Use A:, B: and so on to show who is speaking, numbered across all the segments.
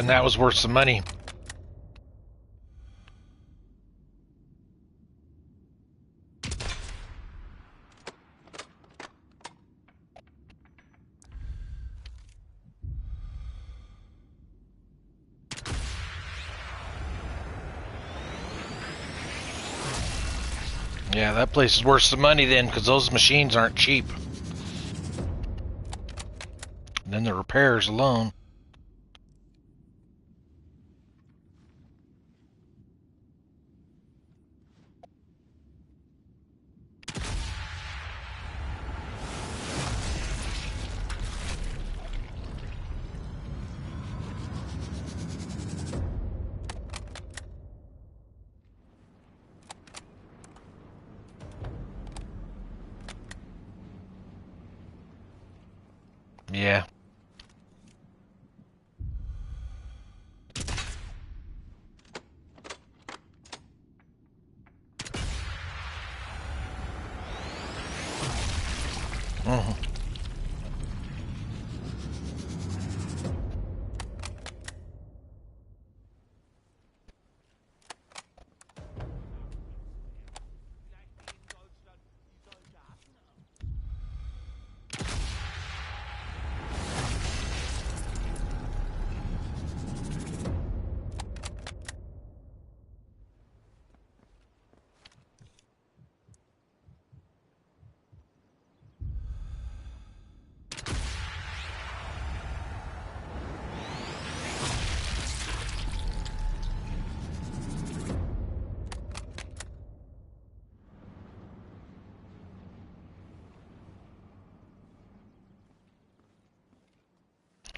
A: Then that was worth some money. Yeah, that place is worth some money then, because those machines aren't cheap. And then the repairs alone. Yeah. Mm-hmm.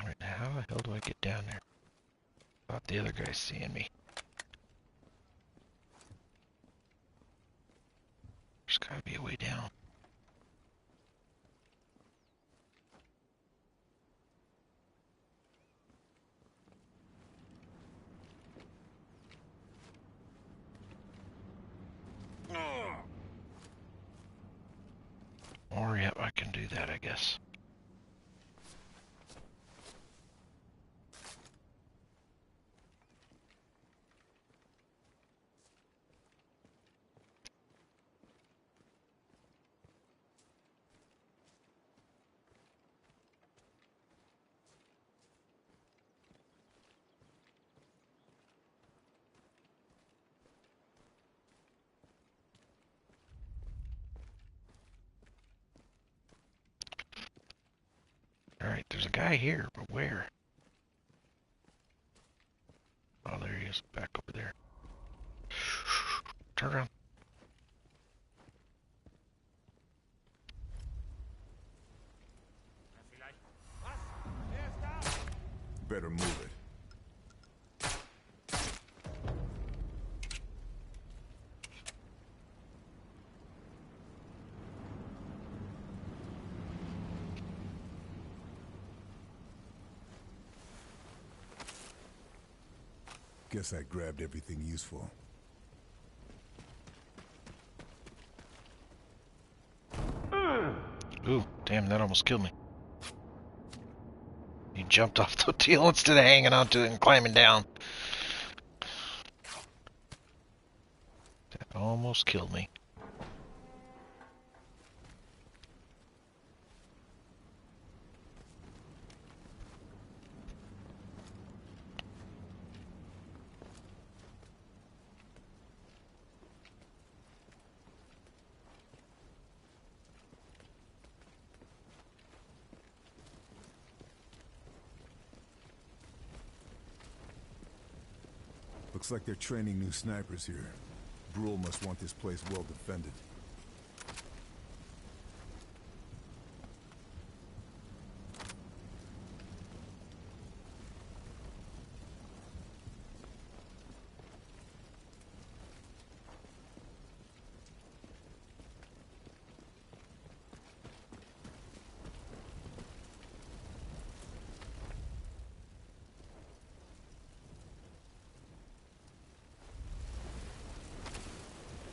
A: Alright, how the hell do I get down there? Thought the other guy's seeing me. There's gotta be a way down. Or, yep, I can do that, I guess. Alright, there's a guy here, but where? Oh, there he is, back over there. Turn around.
B: Better move it. Guess I grabbed everything useful.
A: Ooh, damn, that almost killed me. He jumped off the deal instead of hanging onto it and climbing down. That almost killed me.
B: Looks like they're training new snipers here. Brule must want this place well defended.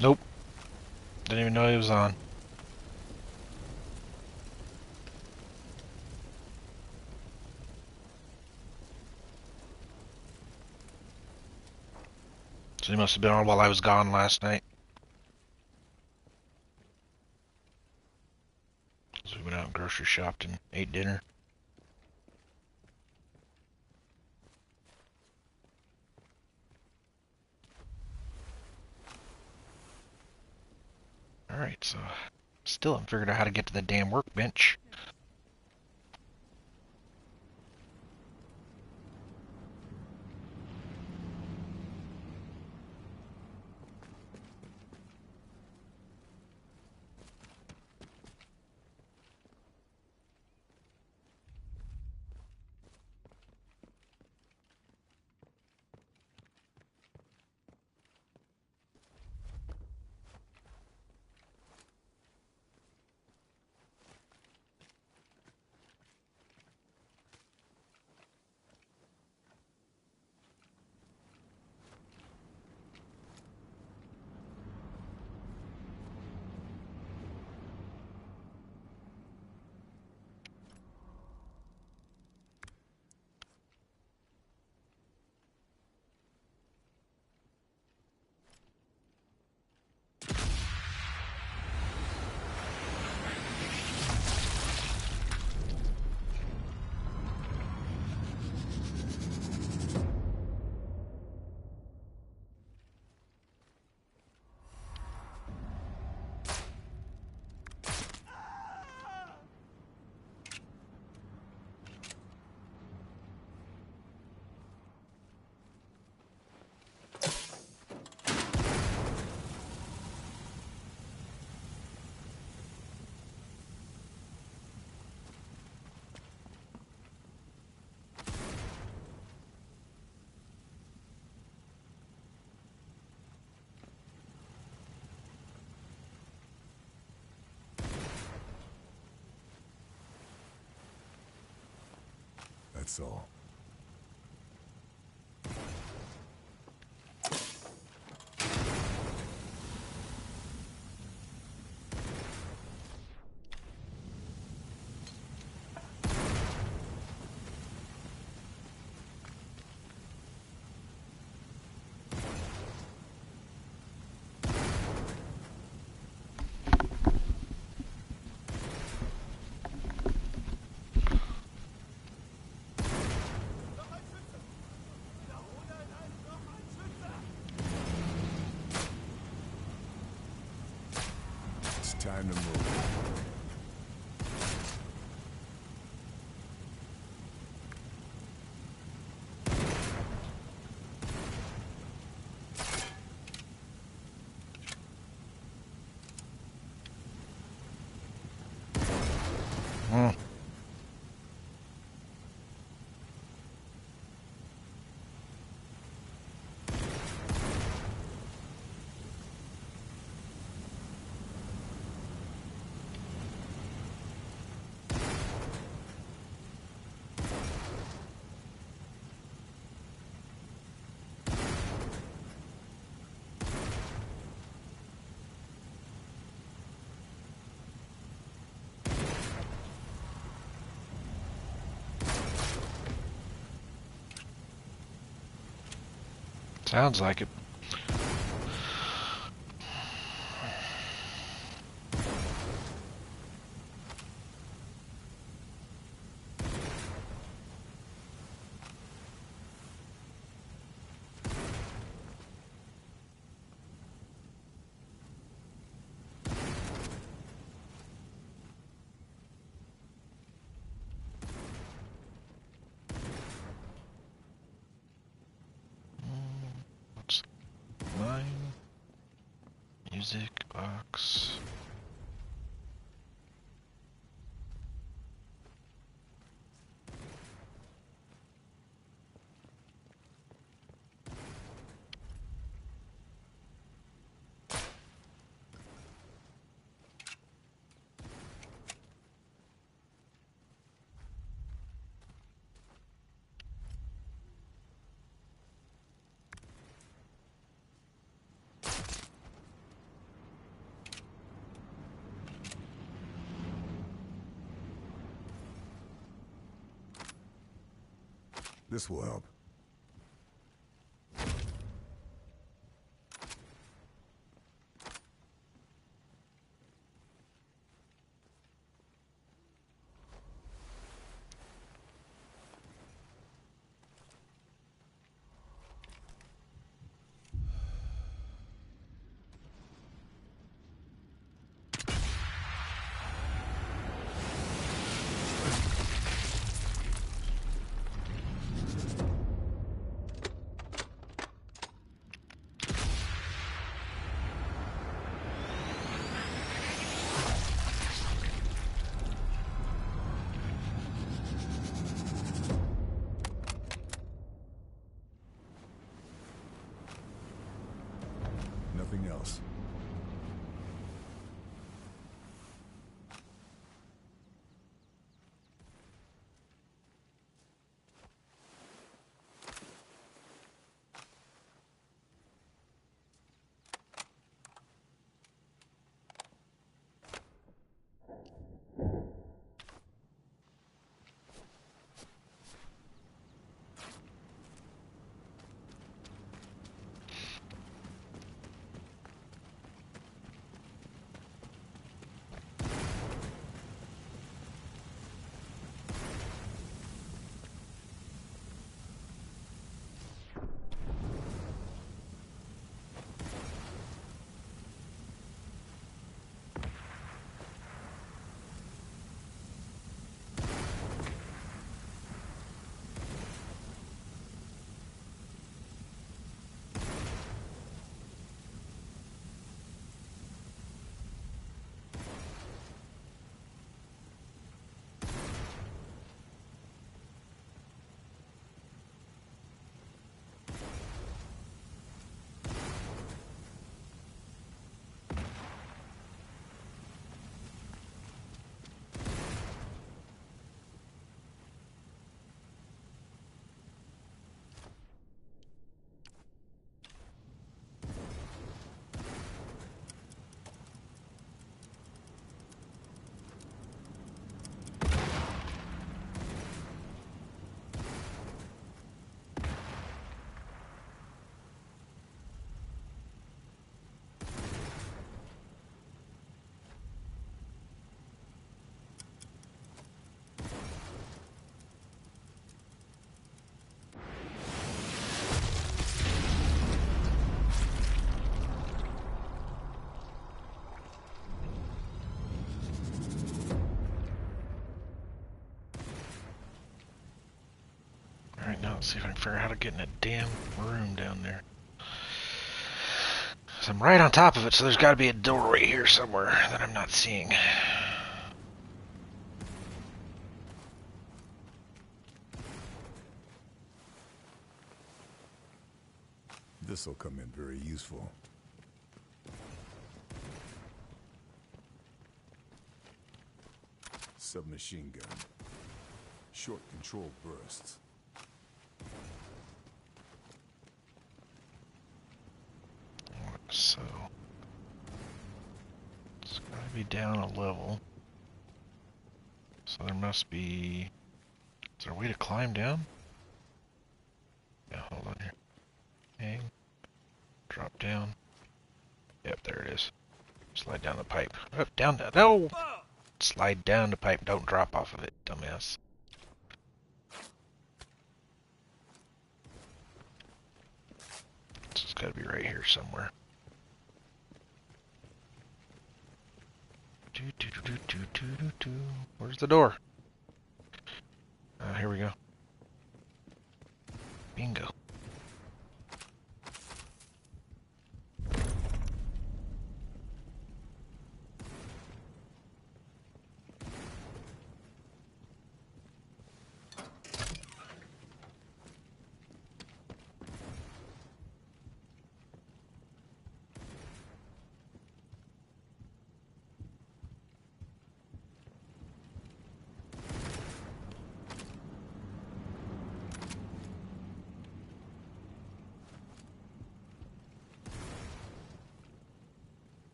A: Nope. Didn't even know he was on. So he must have been on while I was gone last night. So we went out and grocery shopped and ate dinner. Alright, so still haven't figured out how to get to the damn workbench.
B: That's all. It's time to move.
A: Hmm. Sounds like it. What's mine? Music box.
B: This will help.
A: Alright, now let's see if I can figure out how to get in that damn room down there. So I'm right on top of it, so there's got to be a door right here somewhere that I'm not seeing.
B: This'll come in very useful. Submachine gun. Short control bursts.
A: So it's got to be down a level. So there must be. Is there a way to climb down? Yeah, hold on here. Hang. Drop down. Yep, there it is. Slide down the pipe. Up, down, down. No! Slide down the pipe. Don't drop off of it, dumbass. So it's got to be right here somewhere. Where's the door? Here we go. Bingo.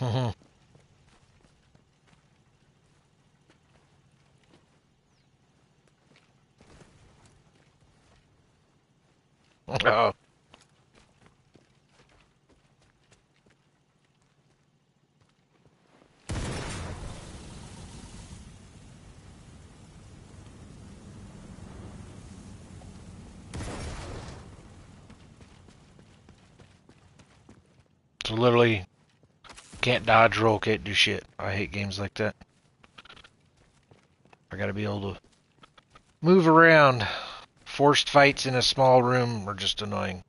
A: Mm-hmm. Oh. So literally, can't dodge, roll, can't do shit. I hate games like that. I gotta be able to move around. Forced fights in a small room are just annoying.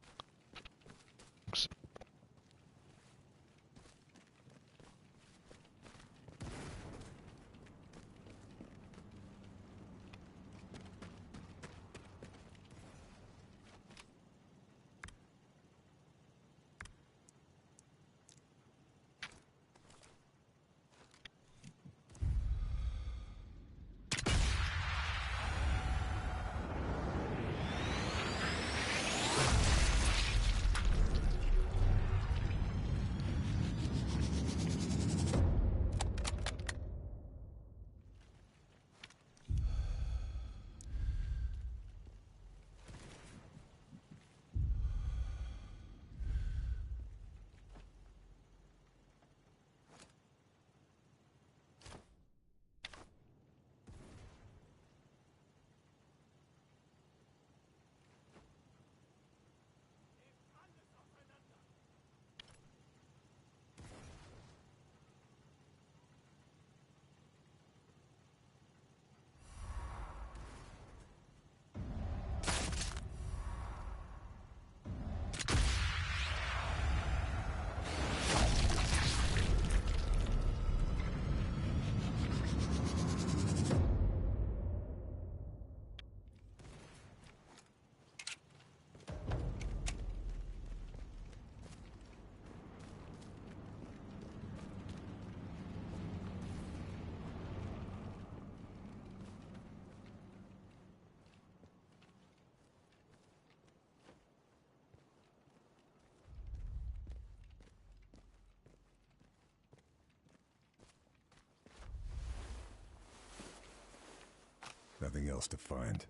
B: Nothing else to find.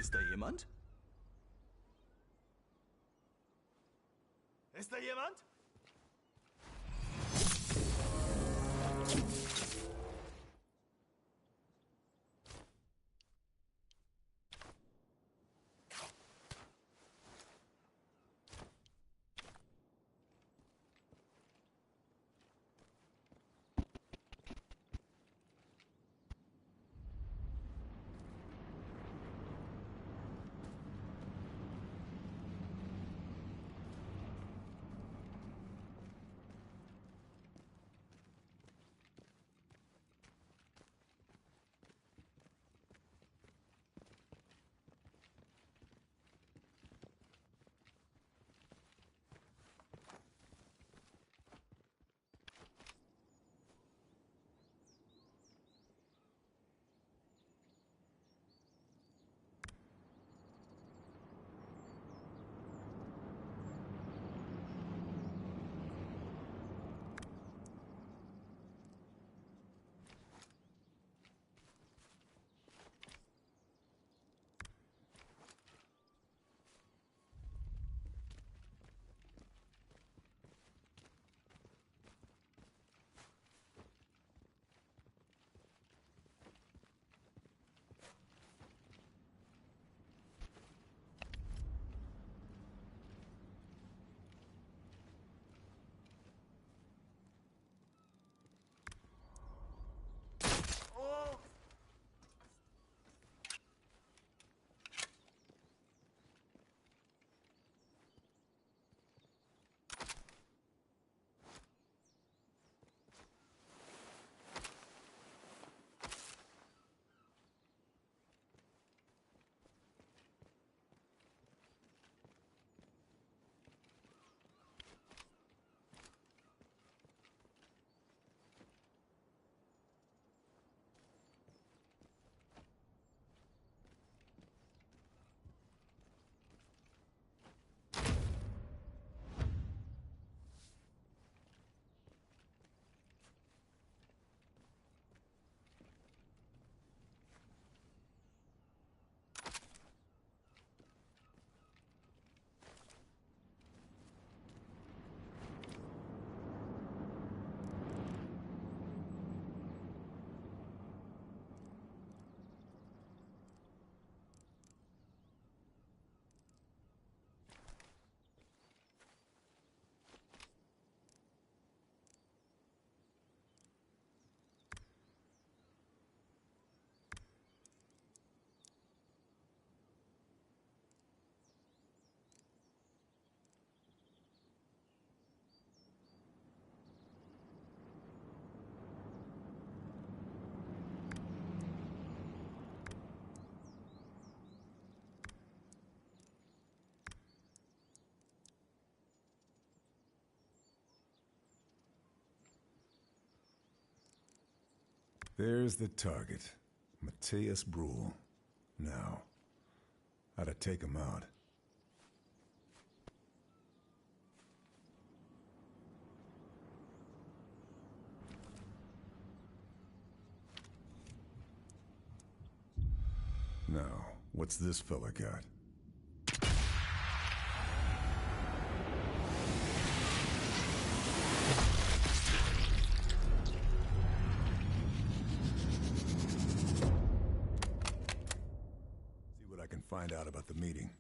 C: Ist da jemand? Ist da jemand?
B: There's the target. 𝘼𝙧𝙢𝙩. Now, how to take him out. Now, what's this fella got? See what I can find out about the meeting.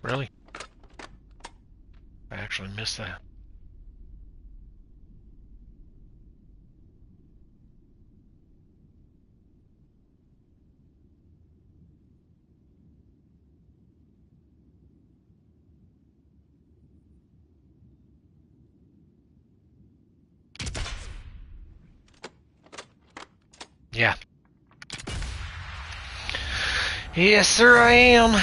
A: Really? I actually missed that. Yeah. Yes, sir, I am.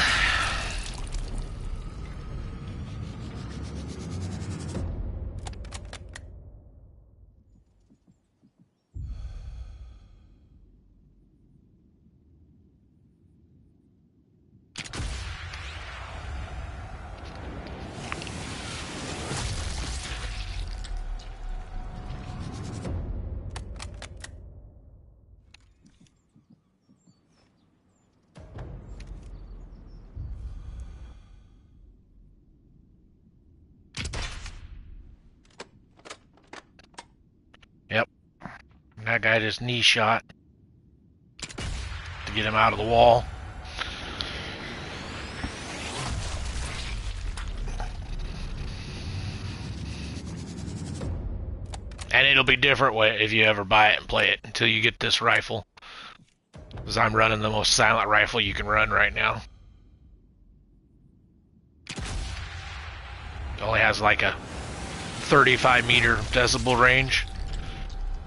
A: Yep. And that guy just knee shot to get him out of the wall. And it'll be different if you ever buy it and play it until you get this rifle. Because I'm running the most silent rifle you can run right now. It only has like a 35 meter decibel range.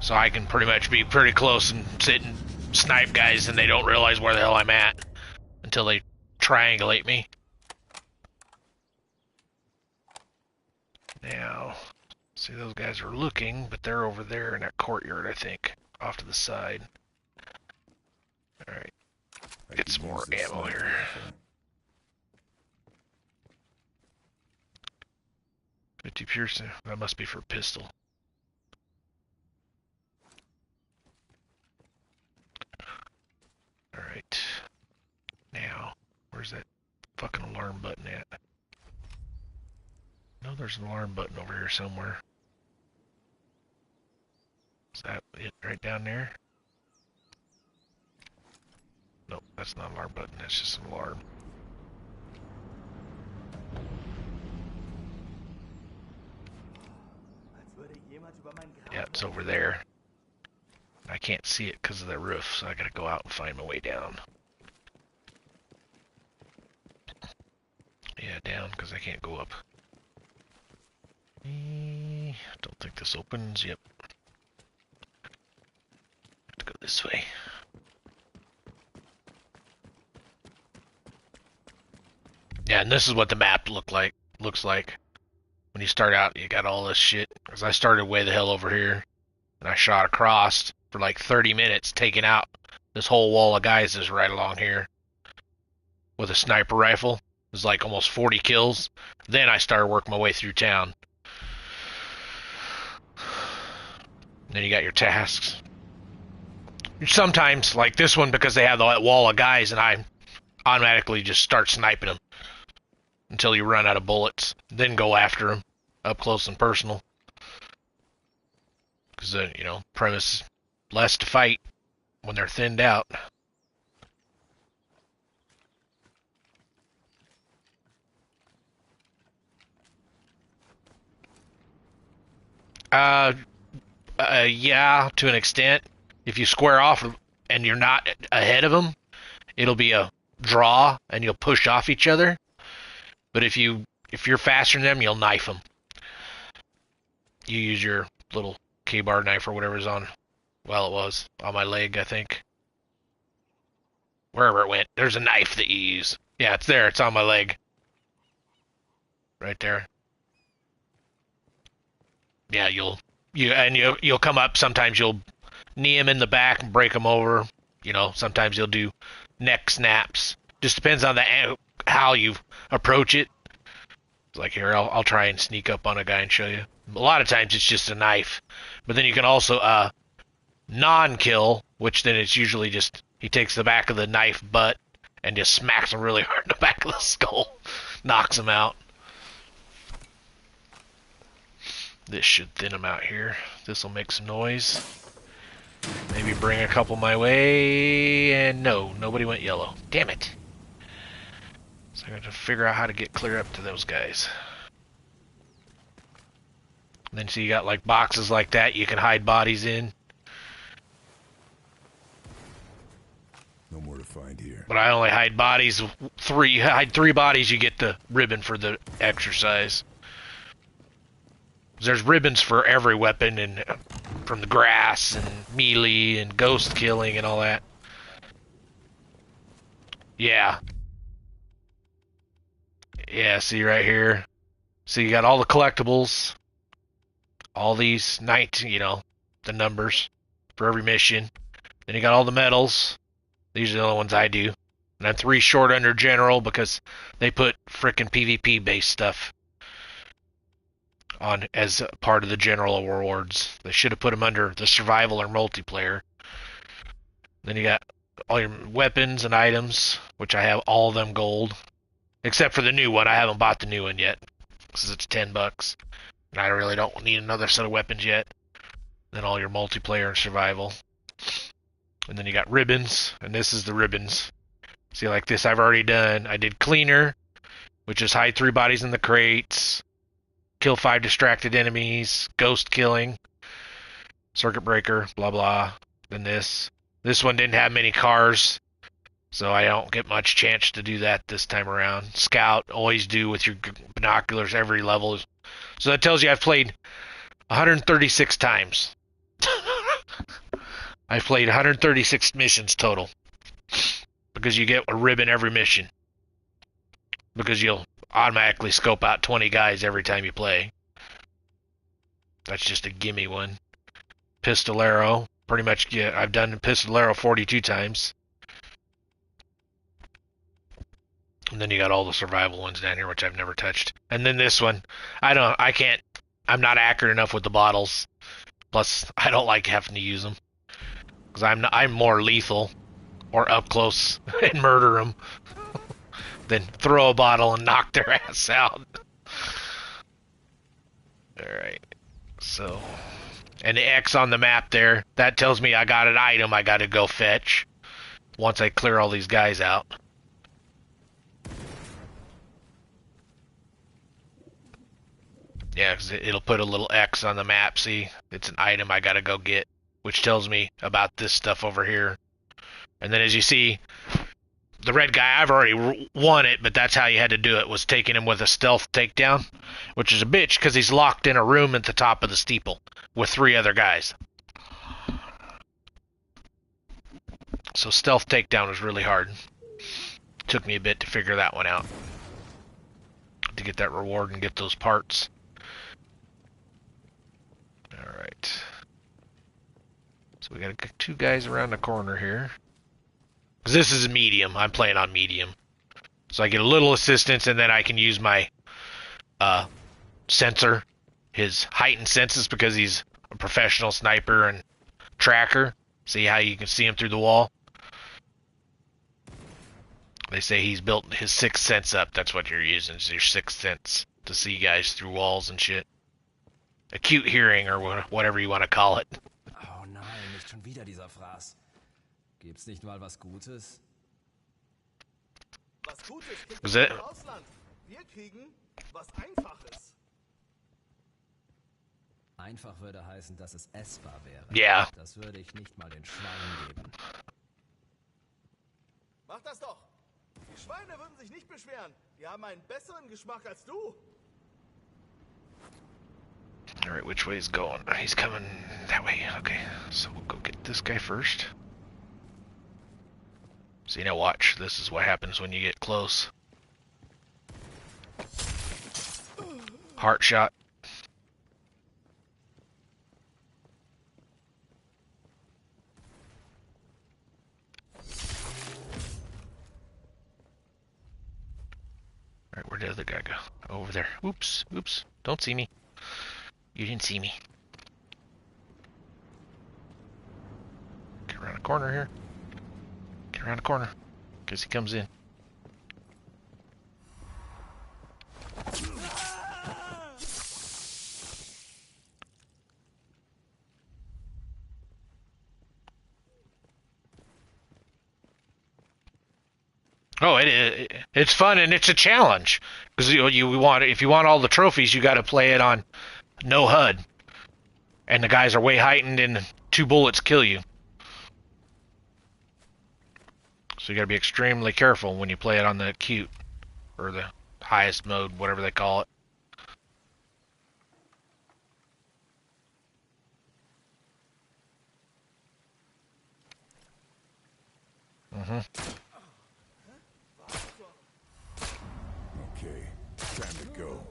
A: So I can pretty much be pretty close and sit and snipe guys and they don't realize where the hell I'm at until they triangulate me. Now, see, those guys are looking, but they're over there in that courtyard, I think, off to the side. Alright, get some more ammo here. $50 piercing, that must be for a pistol. Alright, now, where's that fucking alarm button at? No, there's an alarm button over here somewhere. Is that it right down there? Nope, that's not an alarm button, that's just an alarm. Yeah, it's over there. I can't see it because of the roof, so I gotta go out and find my way down. Yeah, down, because I can't go up. Don't think this opens. Yep. Let's go this way. Yeah, and this is what the map looks like. When you start out, you got all this shit. Because I started way the hell over here, and I shot across for like 30 minutes, taking out this whole wall of guys that's right along here with a sniper rifle. It was like almost 40 kills. Then I started working my way through town. Then you got your tasks. Sometimes, like this one, because they have that wall of guys, and I automatically just start sniping them until you run out of bullets. Then go after them up close and personal. Because, you know, premise less to fight when they're thinned out. Yeah, to an extent. If you square off and you're not ahead of them, it'll be a draw and you'll push off each other. But if you're faster than them, you'll knife them. You use your little K-bar knife or whatever's on. Well, it was on my leg, I think. Wherever it went, there's a knife that you use. Yeah, it's there. It's on my leg. Right there. Yeah, you'll come up. Sometimes you'll knee him in the back and break him over. You know, sometimes you'll do neck snaps. Just depends on how you approach it. Like here, I'll try and sneak up on a guy and show you. A lot of times it's just a knife, but then you can also non-kill, which then it's usually just he takes the back of the knife butt and just smacks him really hard in the back of the skull, knocks him out. This should thin him out here. This will make some noise. Maybe bring a couple my way, and no, nobody went yellow. Damn it. So I got to figure out how to get clear up to those guys. And then so you got like boxes like that you can hide bodies in.
B: No more to find here.
A: But I only hide bodies hide 3 bodies, you get the ribbon for the exercise. There's ribbons for every weapon, and from the grass and melee and ghost killing and all that. Yeah. Yeah, see right here. So you got all the collectibles, all these 19, the numbers for every mission. Then you got all the medals. These are the only ones I do. And I'm 3 short under general because they put frickin' PvP based stuff on as part of the general awards. They should have put them under the survival or multiplayer. Then you got all your weapons and items, which I have all of them gold. Except for the new one. I haven't bought the new one yet. Because it's $10. And I really don't need another set of weapons yet. Then all your multiplayer and survival. And then you got ribbons. And this is the ribbons. See, like this I've already done. I did cleaner, which is hide 3 bodies in the crates. Kill 5 distracted enemies. Ghost killing. Circuit breaker. Blah, blah. Then this. This one didn't have many cars. So I don't get much chance to do that this time around. Scout, always do with your binoculars every level. So that tells you I've played 136 times. I've played 136 missions total. Because you get a ribbon every mission. Because you'll automatically scope out 20 guys every time you play. That's just a gimme one. Pistolero. Pretty much, yeah, I've done Pistolero 42 times. And then you got all the survival ones down here, which I've never touched. And then this one, I'm not accurate enough with the bottles. Plus, I don't like having to use them. Because I'm more lethal, or up close, and murder them, than throw a bottle and knock their ass out. Alright, so, and the X on the map there, that tells me I got an item I gotta go fetch, once I clear all these guys out. Yeah, because it'll put a little X on the map. See, it's an item I gotta go get, which tells me about this stuff over here. And then as you see, the red guy, I've already won it, but that's how you had to do it, was taking him with a stealth takedown, which is a bitch because he's locked in a room at the top of the steeple with 3 other guys. So stealth takedown was really hard. Took me a bit to figure that one out, to get that reward and get those parts. Alright. So we got 2 guys around the corner here. Because this is a medium. I'm playing on medium. So I get a little assistance, and then I can use my sensor, his heightened senses, because he's a professional sniper and tracker. See how you can see him through the wall? They say he's built his 6th sense up. That's what you're using, is your 6th sense, to see guys through walls and shit. Acute hearing, or whatever you want to call it.
C: Oh nein, nicht schon wieder dieser Fraß. Gibt's nicht mal was Gutes?
D: Was Gutes kriegt
A: Was
D: ihr
A: it?
D: im Ausland. Wir kriegen was Einfaches.
C: Einfach würde heißen, dass es essbar wäre.
A: Yeah.
C: Das würde ich nicht mal den Schweinen geben.
D: Mach das doch. Die Schweine würden sich nicht beschweren. Die haben einen besseren Geschmack als du.
A: Alright, which way is going? He's coming that way. Okay, so we'll go get this guy first. So now watch. This is what happens when you get close. Heart shot. Alright, where'd the other guy go? Over there. Oops, oops. Don't see me. You didn't see me. Get around the corner here. Get around the corner. Because he comes in. Oh, it's fun and it's a challenge because you want if you want all the trophies, you got to play it on no HUD, and the guys are way heightened and 2 bullets kill you. So you got to be extremely careful when you play it on the cute or the highest mode, whatever they call it.
B: Okay, time to go.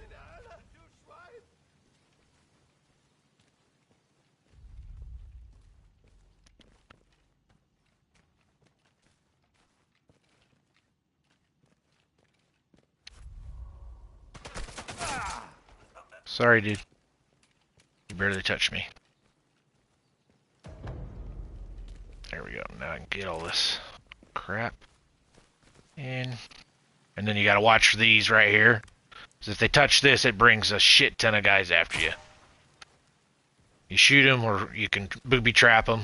A: Sorry, dude. You barely touched me. There we go. Now I can get all this crap in. And then you gotta watch for these right here. Because if they touch this, it brings a shit ton of guys after you. You shoot them, or you can booby trap them.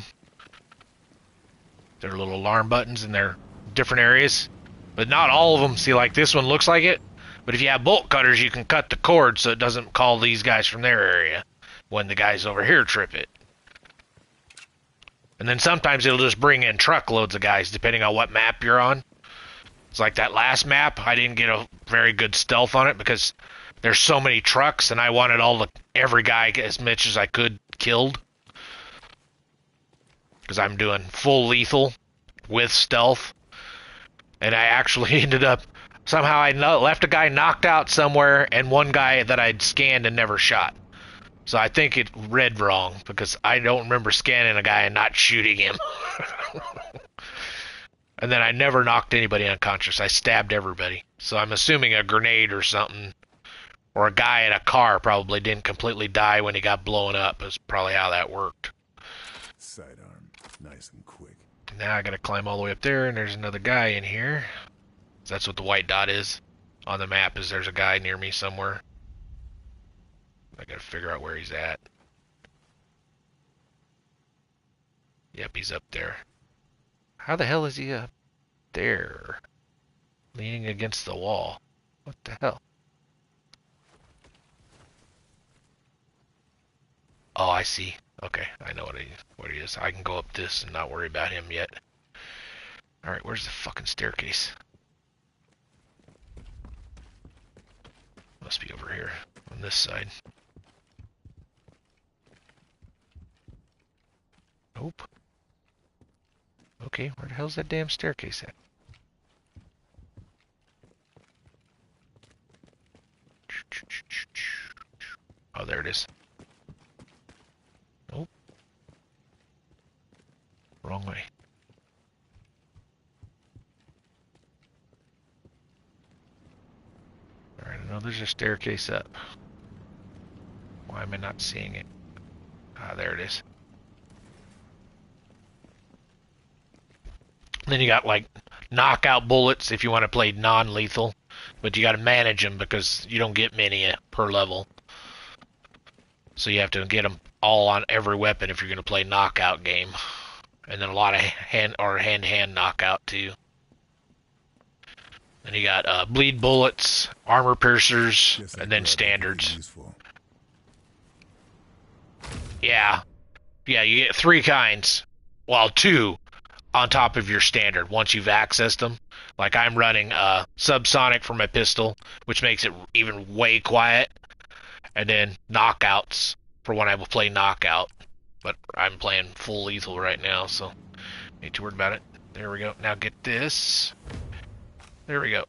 A: There are little alarm buttons, and they're different areas. But not all of them. See, like this one looks like it. But if you have bolt cutters, you can cut the cord so it doesn't call these guys from their area when the guys over here trip it. And then sometimes it'll just bring in truckloads of guys, depending on what map you're on. It's like that last map, I didn't get a very good stealth on it because there's so many trucks, and I wanted every guy as much as I could killed. Because I'm doing full lethal with stealth. And I actually ended up, somehow I left a guy knocked out somewhere, and one guy that I'd scanned and never shot. So I think it read wrong, because I don't remember scanning a guy and not shooting him. And then I never knocked anybody unconscious. I stabbed everybody. So I'm assuming a grenade or something, or a guy in a car probably didn't completely die when he got blown up. Is probably how that worked.
B: Sidearm, nice and quick.
A: Now I gotta climb all the way up there, and there's another guy in here. That's what the white dot is on the map, is there's a guy near me somewhere. I gotta figure out where he's at. Yep, he's up there. How the hell is he up there? Leaning against the wall. What the hell? Oh, I see. Okay, I know what he is. I can go up this and not worry about him yet. Alright, where's the fucking staircase? Must be over here, on this side. Nope. Okay, where the hell's that damn staircase at? Oh, there it is. Nope. Wrong way. Alright, I know there's a staircase up. Why am I not seeing it? Ah, there it is. Then you got like knockout bullets if you want to play non-lethal, but you got to manage them because you don't get many per level. So you have to get them all on every weapon if you're going to play knockout game, and then a lot of hand-to-hand knockout too. Then you got bleed bullets, armor piercers, and then standards. Yeah, you get 3 kinds, well 2. On top of your standard once you've accessed them. Like I'm running subsonic for my pistol, which makes it even way quiet, and then knockouts for when I will play knockout. But I'm playing full lethal right now, so ain't too worried about it. There we go. Now get this. There we go.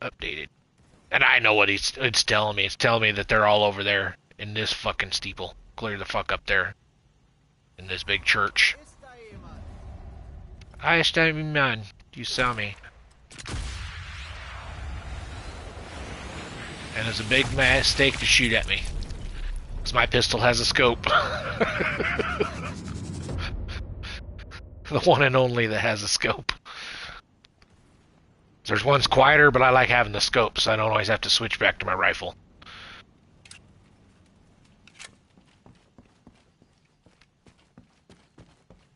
A: Updated. And I know what it's telling me. It's telling me that they're all over there in this fucking steeple. Clear the fuck up there in this big church. I stand man, you saw me. And it's a big mistake to shoot at me, because my pistol has a scope. The one and only that has a scope. There's one's quieter, but I like having the scope, so I don't always have to switch back to my rifle.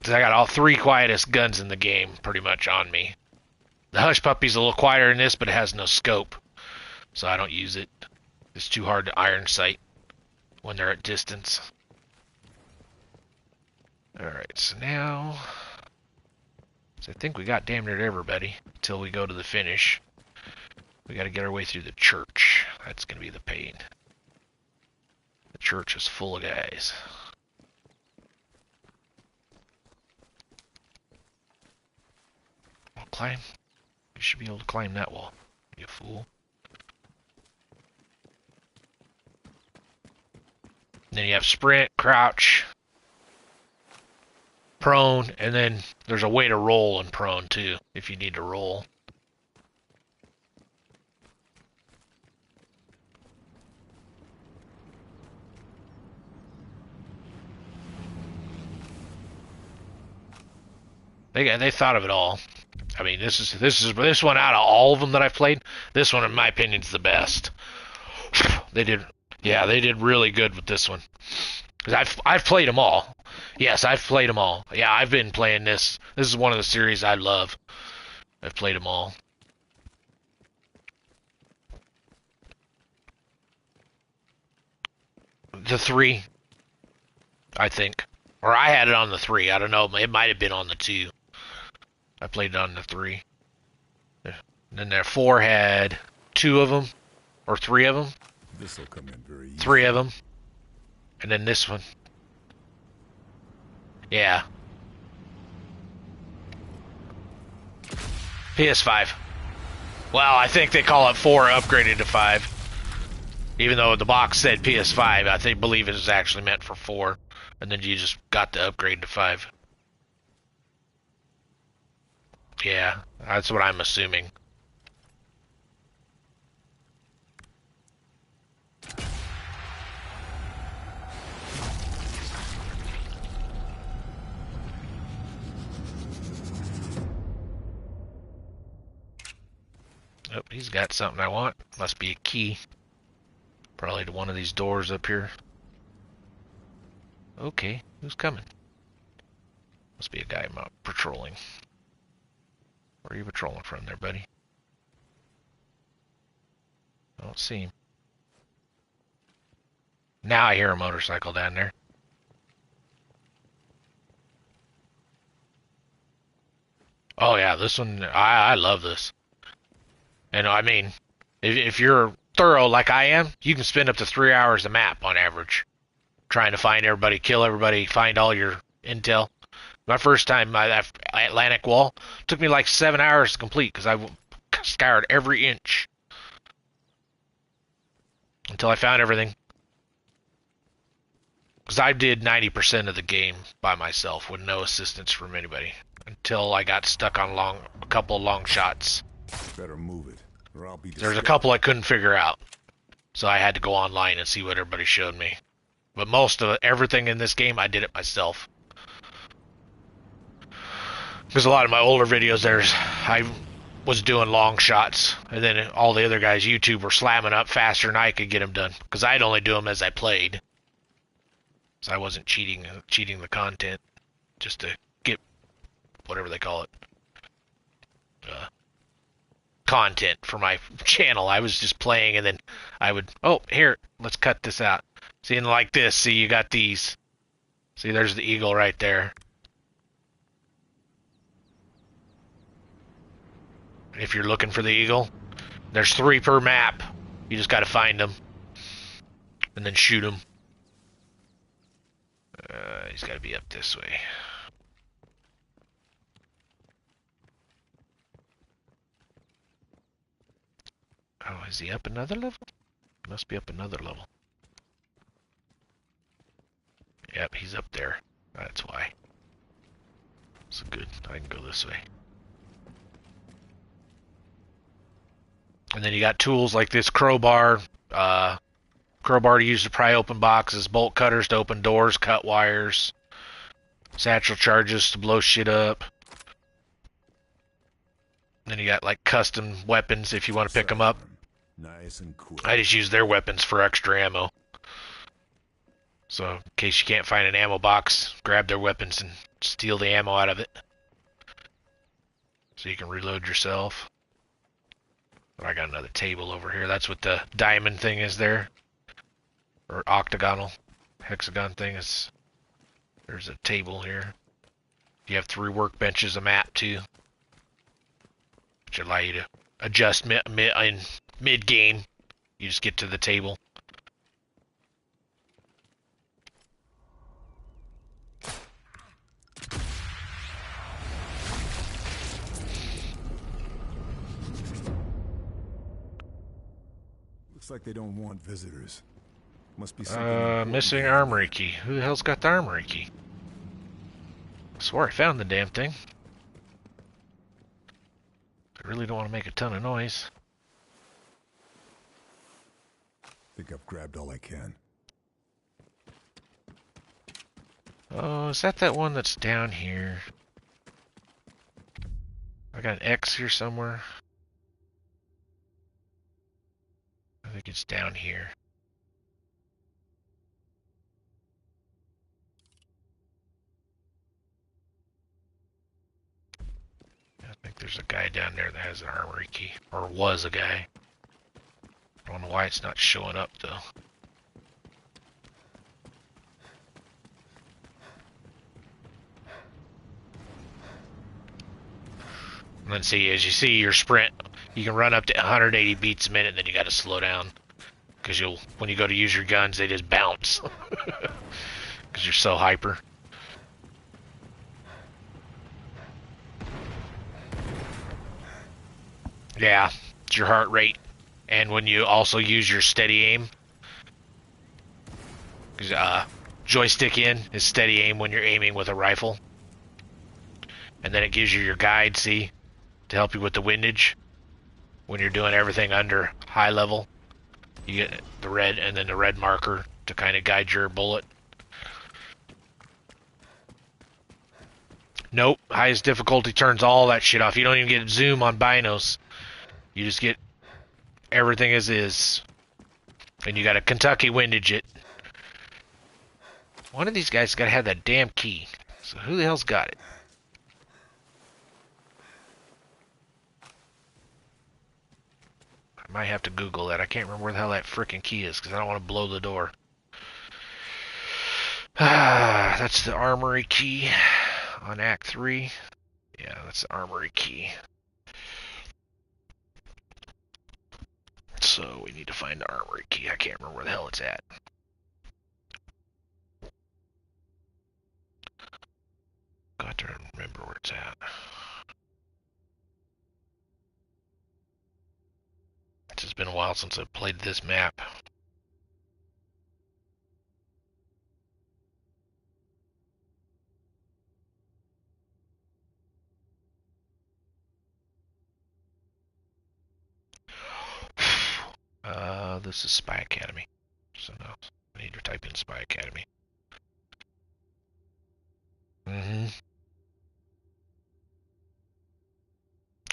A: I got all 3 quietest guns in the game pretty much on me. The Hush Puppy's a little quieter in this, but it has no scope, so I don't use it. It's too hard to iron sight when they're at distance. Alright, so now... So I think we got damn near everybody until we go to the finish. We gotta get our way through the church. That's gonna be the pain. The church is full of guys. I'll climb. You should be able to climb that wall, you fool. Then you have sprint, crouch, prone, and then there's a way to roll in prone too, if you need to roll. They thought of it all. I mean, this one out of all of them that I've played, this one in my opinion is the best. They did really good with this one. 'Cause I've played them all. Yes, I've played them all. Yeah, I've been playing this. This is one of the series I love. I've played them all. The 3, I think. Or I had it on the 3. I don't know. It might have been on the 2. I played it on the 3. And then their 4 had 2 of them. Or 3 of them.
B: This'll come in very easy.
A: 3 of them. And then this one. Yeah. PS5. Well, I think they call it 4 upgraded to 5. Even though the box said PS5, I believe it is actually meant for 4. And then you just got the upgrade to 5. Yeah, that's what I'm assuming. Oh, he's got something I want. Must be a key. Probably to one of these doors up here. Okay, who's coming? Must be a guy patrolling. Where are you patrolling from there, buddy? I don't see him. Now I hear a motorcycle down there. Oh yeah, this one, I love this. And I mean, if you're thorough like I am, you can spend up to 3 hours a map on average. Trying to find everybody, kill everybody, find all your intel. My first time, that Atlantic Wall, took me like 7 hours to complete because I scoured every inch. Until I found everything. Because I did 90% of the game by myself with no assistance from anybody. Until I got stuck on a couple of long shots.
B: Better move it, or I'll be
A: There's a couple I couldn't figure out. So I had to go online and see what everybody showed me. But most of everything in this game, I did it myself. Because a lot of my older videos, I was doing long shots, and then all the other guys YouTube were slamming up faster than I could get them done. Because I'd only do them as I played. So I wasn't cheating the content, just to get whatever they call it, content for my channel. I was just playing, and then I would, oh, here, let's cut this out. See, and like this, see, you got these. See, there's the eagle right there. If you're looking for the eagle, there's 3 per map. You just got to find them and then shoot them. He's got to be up this way. Oh, is he up another level? He must be up another level. Yep, he's up there. That's why. So good. I can go this way. And then you got tools like this crowbar. Crowbar to use to pry open boxes. Bolt cutters to open doors, cut wires. Satchel charges to blow shit up. Then you got like custom weapons if you want to pick them up.
B: Nice and cool.
A: I just use their weapons for extra ammo. So in case you can't find an ammo box, grab their weapons and steal the ammo out of it. so you can reload yourself. But I got another table over here. That's what the diamond thing is there. Or octagonal, hexagon thing is. There's a table here. You have 3 workbenches, a map too, which allow you to adjust mid-game. You just get to the table.
B: Looks like they don't want visitors. Must be something
A: missing armory key. Who the hell's got the armory key? I swore I found the damn thing. I really don't want to make a ton of noise.
B: Think I've grabbed all I can.
A: Oh, is that one that's down here? I got an X here somewhere. I think it's down here. I think there's a guy down there that has an armory key. Or was a guy. I don't know why it's not showing up though. And then see, as you see your sprint, you can run up to 180 beats a minute, and then you got to slow down. Because when you go to use your guns, they just bounce. Because you're so hyper. Yeah, it's your heart rate. And when you also use your steady aim. Because joystick in is steady aim when you're aiming with a rifle. And then it gives you your guide, see? To help you with the windage. When you're doing everything under high level. You get the red and then the red marker to kind of guide your bullet. Nope, highest difficulty turns all that shit off. You don't even get zoom on binos. You just get everything as is. And you got a Kentucky windage it. One of these guys gotta have that damn key. So who the hell's got it? I might have to Google that. I can't remember where the hell that frickin' key is because I don't want to blow the door. Ah, that's the armory key on Act 3. Yeah, that's the armory key. So we need to find the armory key. I can't remember where the hell it's at. Got to remember where it's at. It's been a while since I've played this map. This is Spy Academy. So now I need to type in Spy Academy.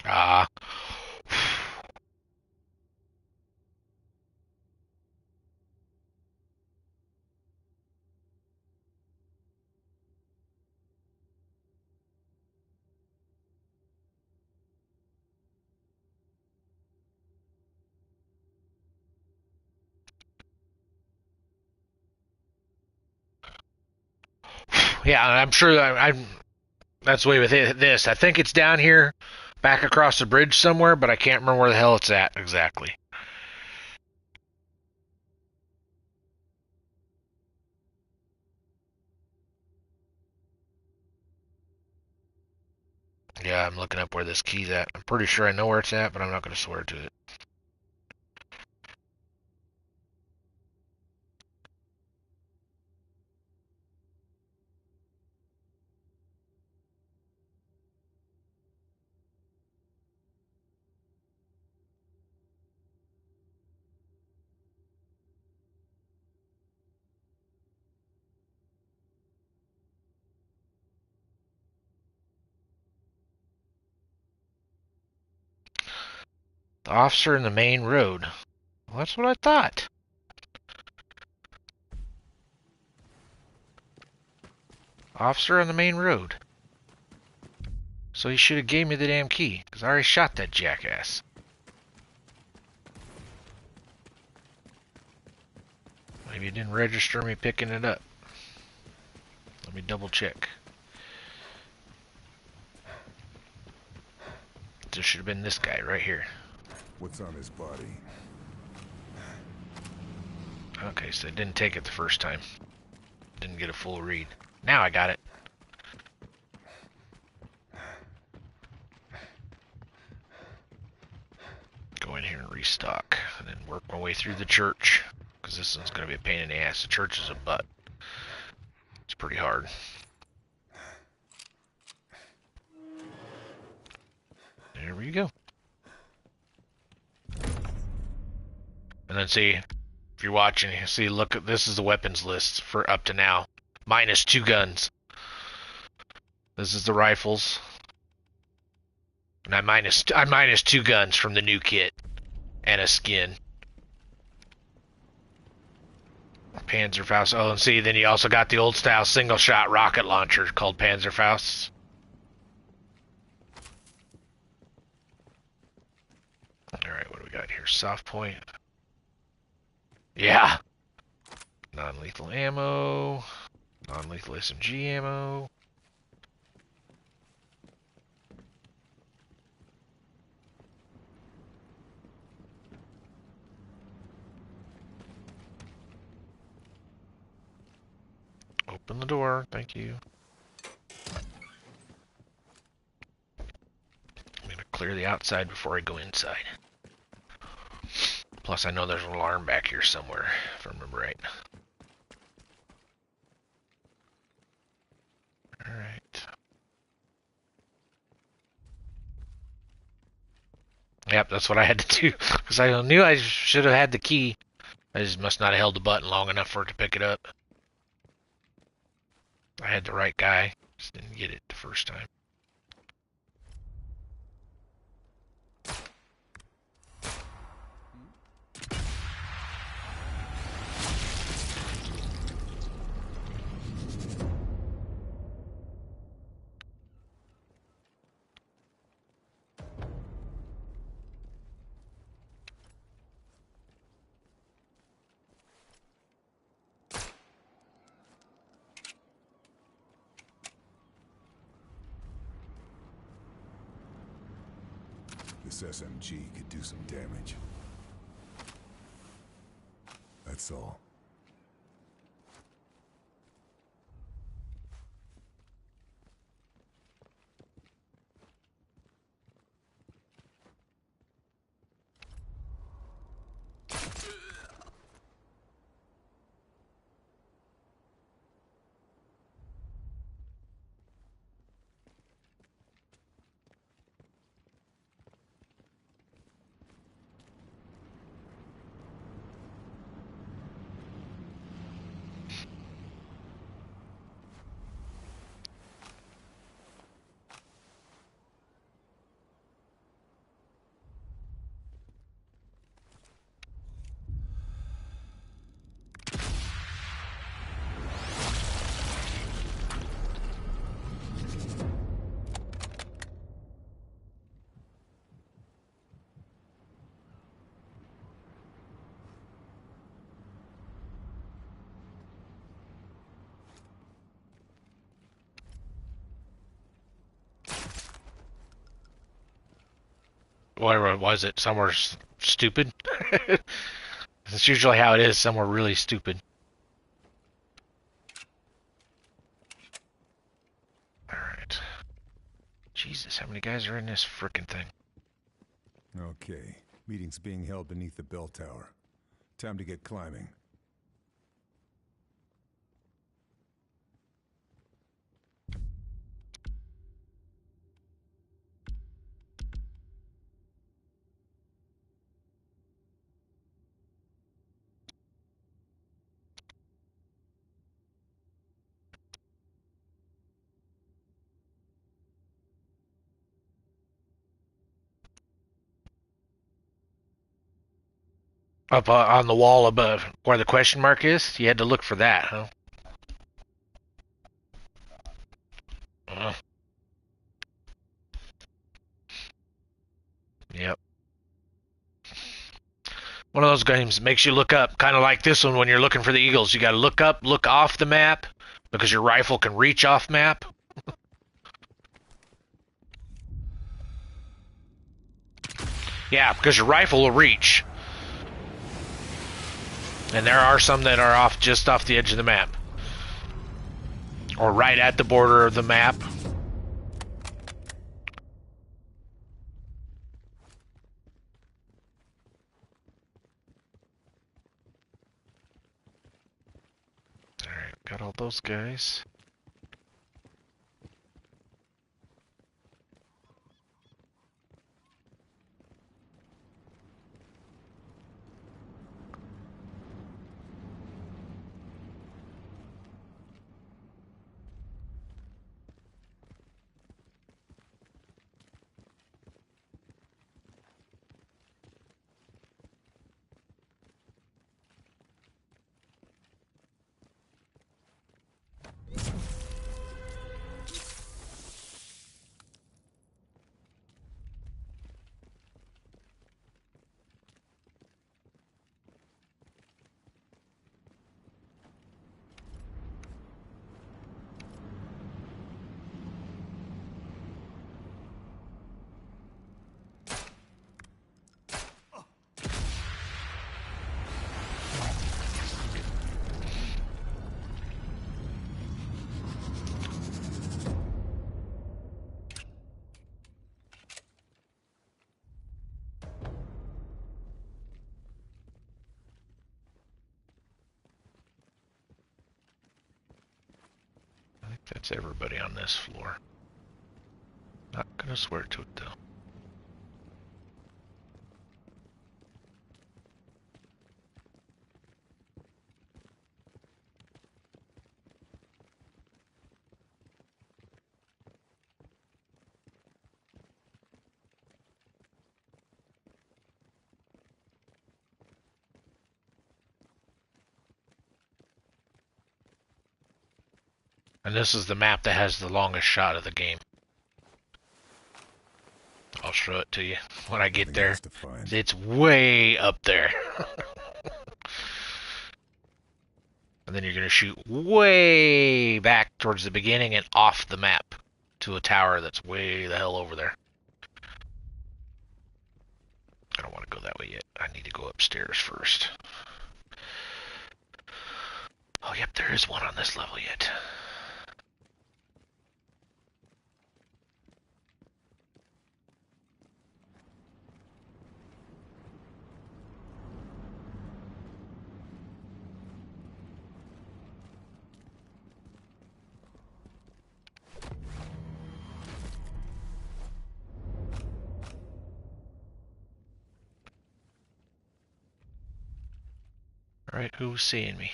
A: Ah. Yeah, I'm sure that that's the way with this. I think it's down here, back across the bridge somewhere, but I can't remember where the hell it's at exactly. Yeah, I'm looking up where this key's at. I'm pretty sure I know where it's at, but I'm not going to swear to it. The officer in the main road. Well, that's what I thought. Officer on the main road. So he should have gave me the damn key, because I already shot that jackass. Maybe it didn't register me picking it up. Let me double check. This should have been this guy right here.
B: What's on his body?
A: Okay, so it didn't take it the first time. Didn't get a full read. Now I got it. Go in here and restock, and then work my way through the church, because this one's going to be a pain in the ass. The church is a butt. It's pretty hard. There we go. And then see, if you're watching, you see, look, this is the weapons list for up to now. Minus 2 guns. This is the rifles. And I minus 2 guns from the new kit. And a skin. Panzerfaust. Oh, and see, then you also got the old style single shot rocket launcher called Panzerfaust. Alright, what do we got here? Soft point. Yeah! Non-lethal ammo. Non-lethal SMG ammo. Open the door, thank you. I'm gonna clear the outside before I go inside. Plus I know there's an alarm back here somewhere, if I remember right. Alright. Yep, that's what I had to do. Because I knew I should have had the key. I just must not have held the button long enough for it to pick it up. I had the right guy, just didn't get it the first time.
B: This SMG could do some damage. That's all.
A: Where was it? Somewhere stupid? That's usually how it is, somewhere really stupid. Alright. Jesus, how many guys are in this frickin' thing?
B: Okay. Meeting's being held beneath the bell tower. Time to get climbing.
A: Up on the wall above, where the question mark is? You had to look for that, huh? One of those games makes you look up, kind of like this one when you're looking for the eagles. You got to look up, look off the map, because your rifle can reach off map. Yeah, because your rifle will reach. And there are some that are off just off the edge of the map. Or right at the border of the map. Alright, got all those guys. I think that's everybody on this floor. Not gonna swear to it though. And this is the map that has the longest shot of the game. I'll show it to you when I get there. It's way up there. And then you're going to shoot way back towards the beginning and off the map to a tower that's way the hell over there. I don't want to go that way yet. I need to go upstairs first. Oh, yep, there is one on this level yet. Alright, who's seeing me?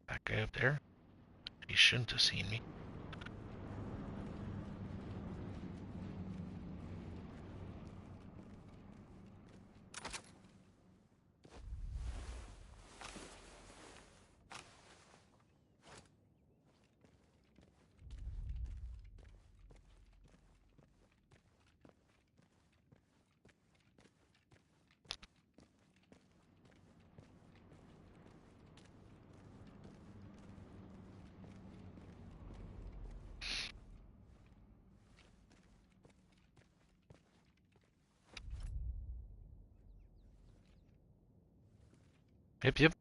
A: That guy up there? He shouldn't have seen me. Yep, yep.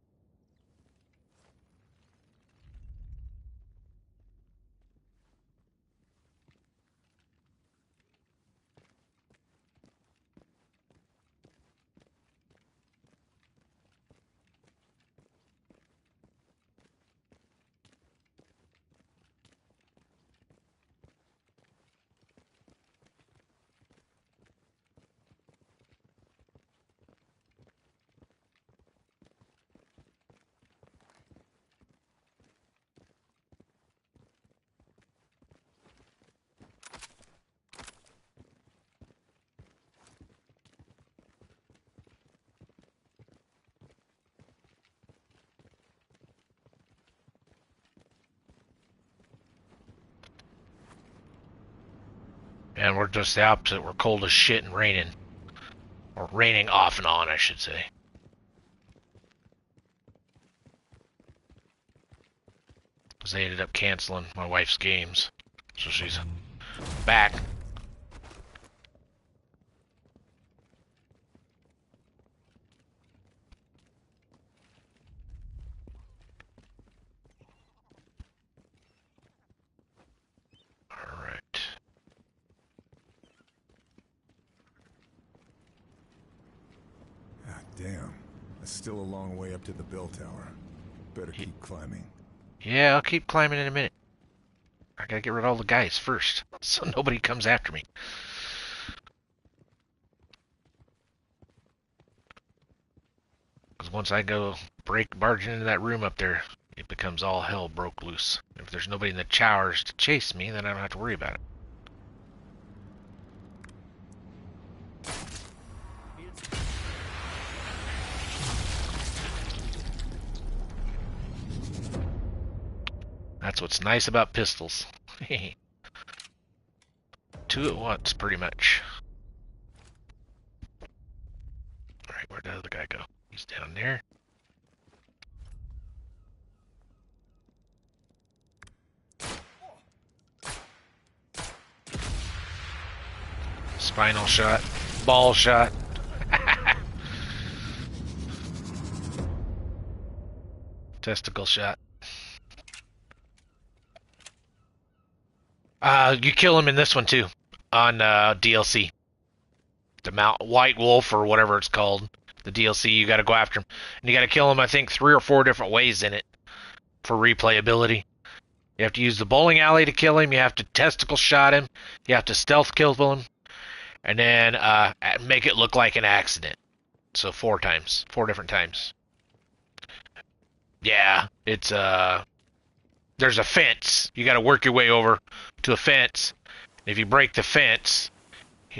A: And we're just the opposite. We're cold as shit and raining. Or raining off and on, I should say. Because they ended up canceling my wife's games. So she's back. Alright.
B: Ah, damn. That's still a long way up to the bell tower. Better keep climbing.
A: Yeah, I'll keep climbing in a minute. I gotta get rid of all the guys first, so nobody comes after me. Because once I go barging into that room up there, it becomes all hell broke loose. If there's nobody in the towers to chase me, then I don't have to worry about it. That's what's nice about pistols. Two at once, pretty much. Alright, where did the other guy go? He's down there. Spinal shot. Ball shot. Testicle shot. You kill him in this one too, on DLC. The White Wolf or whatever it's called. The DLC, you gotta go after him. And you gotta kill him, I think, 3 or 4 different ways in it for replayability. You have to use the bowling alley to kill him, you have to testicle shot him, you have to stealth kill him, and then make it look like an accident. So 4 times. 4 different times. Yeah, it's there's a fence. You gotta work your way over to a fence. If you break the fence,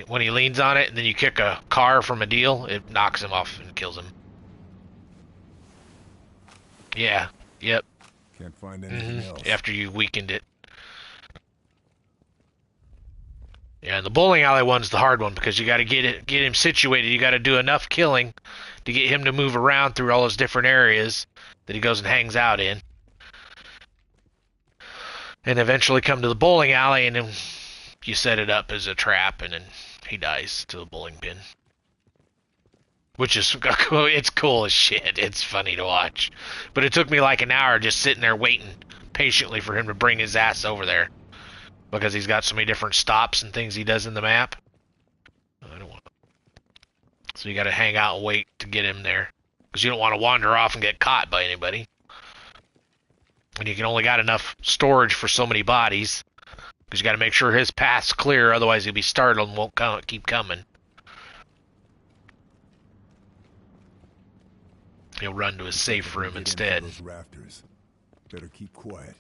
A: when he leans on it, and then you kick a car from a deal, it knocks him off and kills him. Yeah, yep.
B: Can't find anything else.
A: After you weakened it. Yeah, the bowling alley one's the hard one because you got to get him situated. You got to do enough killing to get him to move around through all those different areas that he goes and hangs out in, and eventually come to the bowling alley, and then you set it up as a trap, and then he dies to the bowling pin. Which is, it's cool as shit. It's funny to watch. But it took me like an hour just sitting there waiting patiently for him to bring his ass over there. Because he's got so many different stops and things he does in the map. I don't want to. So you gotta hang out and wait to get him there. Because you don't want to wander off and get caught by anybody. And you can only got enough storage for so many bodies. Because you gotta make sure his path's clear, otherwise he'll be startled and won't keep coming. He'll run to his safe room instead.
B: Rafters. Better keep quiet.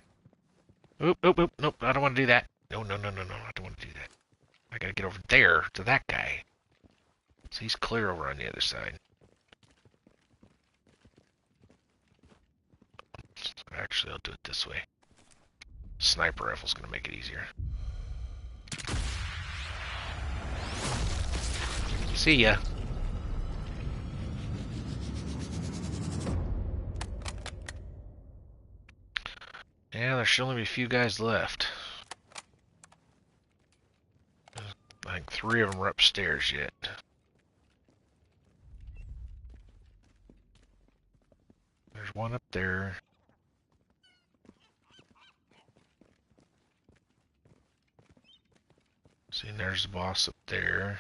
A: Oop, nope, I don't want to do that. No, I don't want to do that. I gotta get over there to that guy. So he's clear over on the other side. Actually, I'll do it this way. Sniper rifle's gonna make it easier. See ya. Yeah, there should only be a few guys left. I think 3 of them are upstairs yet. There's one up there. See, there's the boss up there.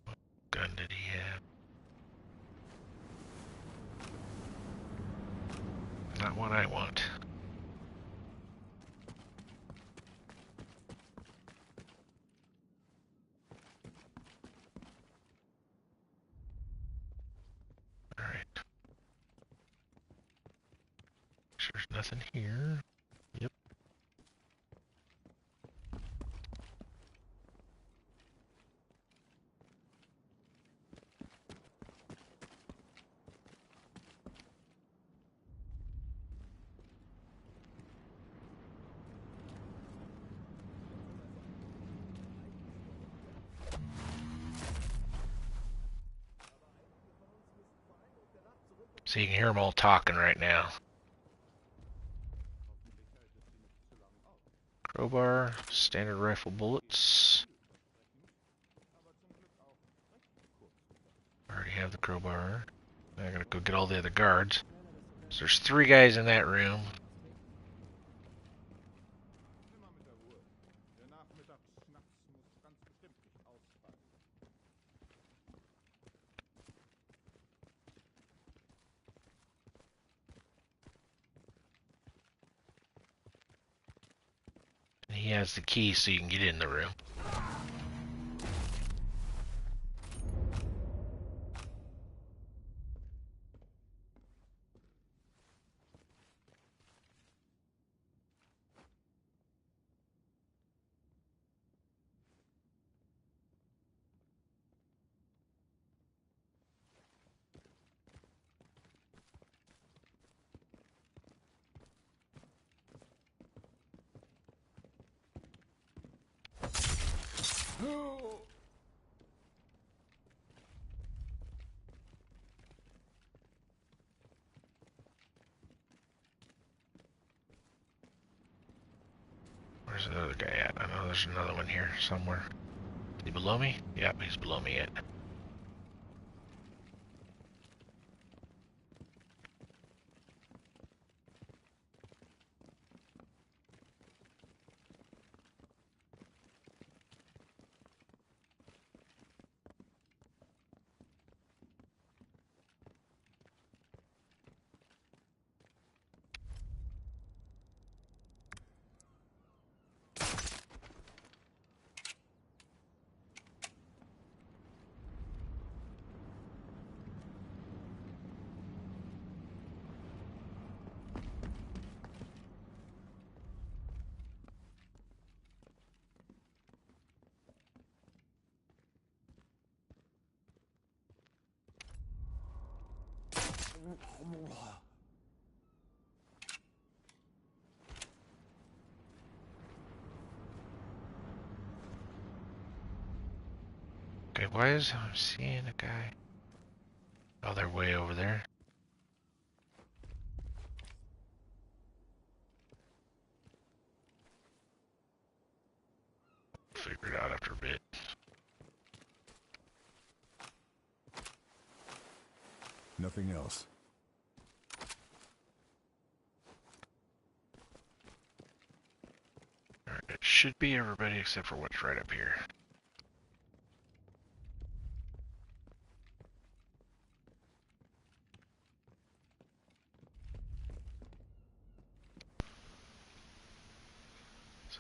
A: What gun did he have? Not what I want. Alright. There's nothing here. Yep. So you can hear them all talking right now. Crowbar, standard rifle bullets. I already have the crowbar. I gotta go get all the other guards. So there's 3 guys in that room. And he has the key so you can get in the room. Where's the other guy at? I know there's another one here somewhere. Is he below me? Yep, he's below me yet. Okay, why is I'm seeing a guy? Oh, they're way over there. Figure it out after a bit.
B: Nothing else.
A: Alright, it should be everybody except for what's right up here.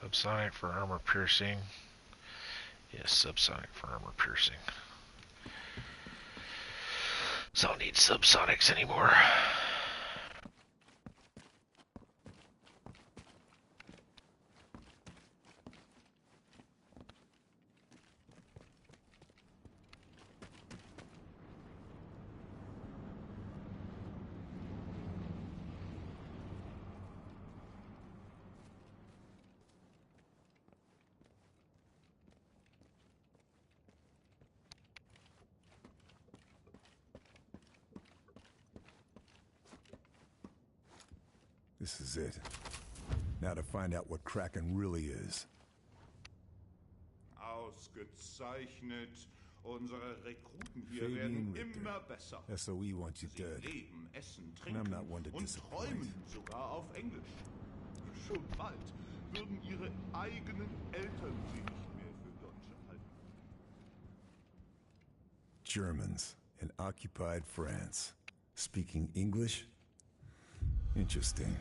A: Subsonic for armor piercing. Yes, subsonic for armor piercing. So I don't need subsonics anymore.
B: This is it. Now to find out what Kraken really is.
E: Ausgezeichnet. Unsere Rekruten hier
B: Fabian
E: werden
B: Richter.
E: immer besser.
B: SOE wants you
E: Sie
B: dead.
E: leben, essen,
B: And I'm
E: trinken
B: not one to
E: und
B: disappoint.
E: träumen sogar auf Englisch. Schon bald würden ihre eigenen Eltern sie nicht mehr für Deutsche halten.
B: Germans in occupied France. Speaking English? Interesting.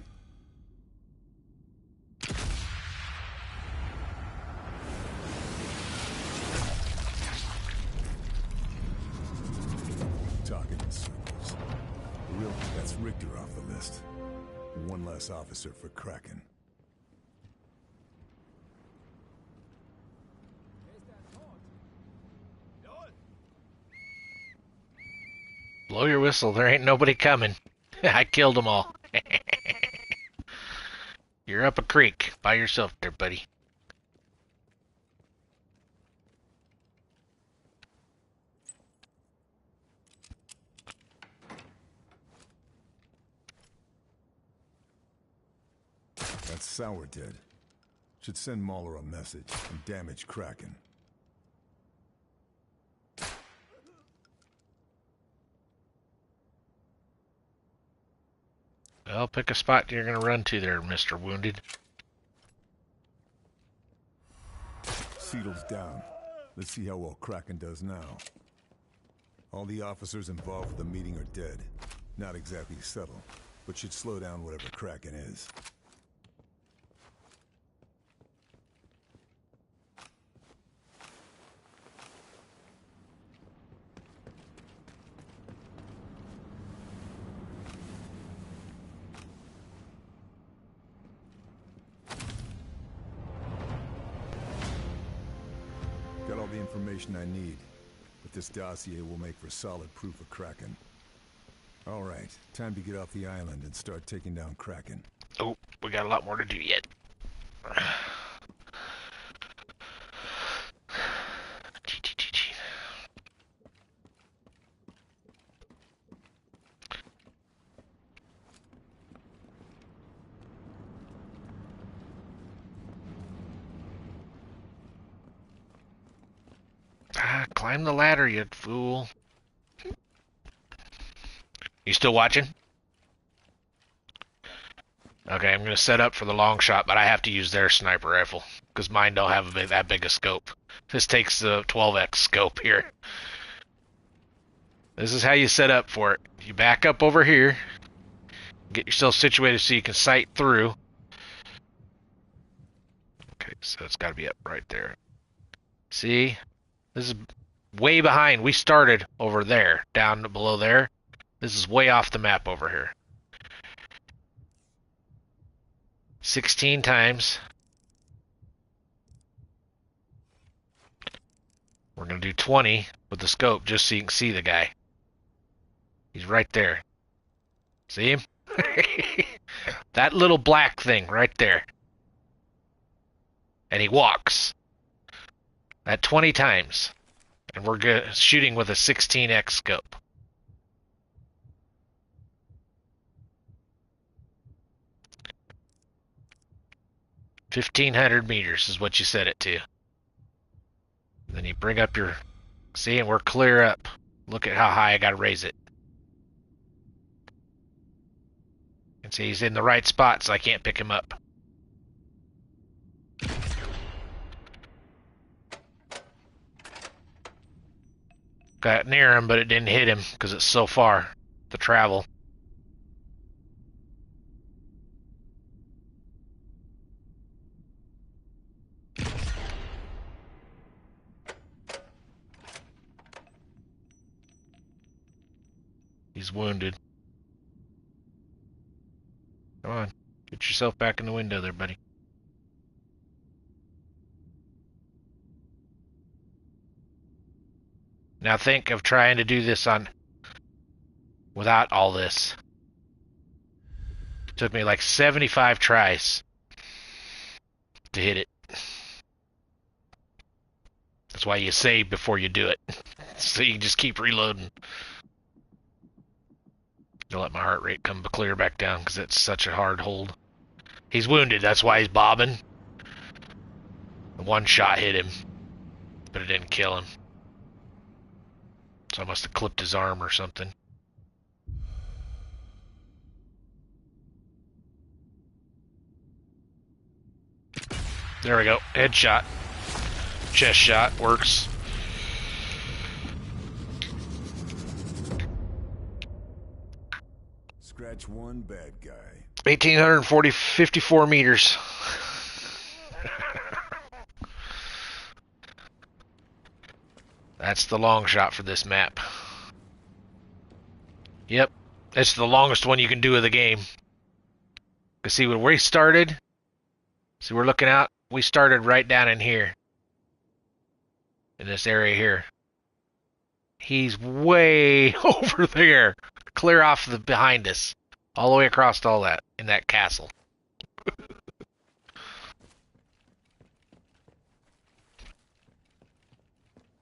B: Talking in circles. Real, that's Richter off the list. One less officer for Kraken.
A: Blow your whistle, there ain't nobody coming. I killed them all. You're up a creek by yourself there, buddy.
B: 𝙪𝙧𝙢𝙯 did. Should send Mahler a message and damage Kraken.
A: Well, pick a spot you're gonna run to there, Mr. Wounded.
B: 𝙬𝙯's down. Let's see how well Kraken does now. All the officers involved with the meeting are dead. Not exactly subtle, but should slow down whatever Kraken is. Got all the information I need, but this dossier will make for solid proof of Kraken. All right, time to get off the island and start taking down Kraken.
A: Oh, we got a lot more to do yet. Climb the ladder, you fool. You still watching? Okay, I'm going to set up for the long shot, but I have to use their sniper rifle, because mine don't have that big a scope. This takes the 12x scope here. This is how you set up for it. You back up over here, get yourself situated so you can sight through. Okay, so it's got to be up right there. See? This is way behind. We started over there, down below there. This is way off the map over here. 16 times. We're going to do 20 with the scope just so you can see the guy. He's right there. See him? That little black thing right there. And he walks. At 20 times. And we're shooting with a 16x scope. $1,500 meters is what you set it to. Then you bring up your... See, and we're clear up. Look at how high I got to raise it. And see, he's in the right spot, so I can't pick him up. Got near him, but it didn't hit him because it's so far to travel. He's wounded. Come on, get yourself back in the window there, buddy. Now think of trying to do this on without all this. It took me like 75 tries to hit it. That's why you save before you do it. So you just keep reloading. I'll let my heart rate come clear back down because it's such a hard hold. He's wounded, that's why he's bobbing. One shot hit him, but it didn't kill him. So I must have clipped his arm or something. There we go. Headshot. Chest shot. Works.
B: Scratch one bad guy.
A: 1,854 meters. That's the long shot for this map. Yep. It's the longest one you can do of the game. Cause see, when we started, see, we're looking out, we started right down in here. In this area here. He's way over there. Clear off the behind us. All the way across all that, in that castle.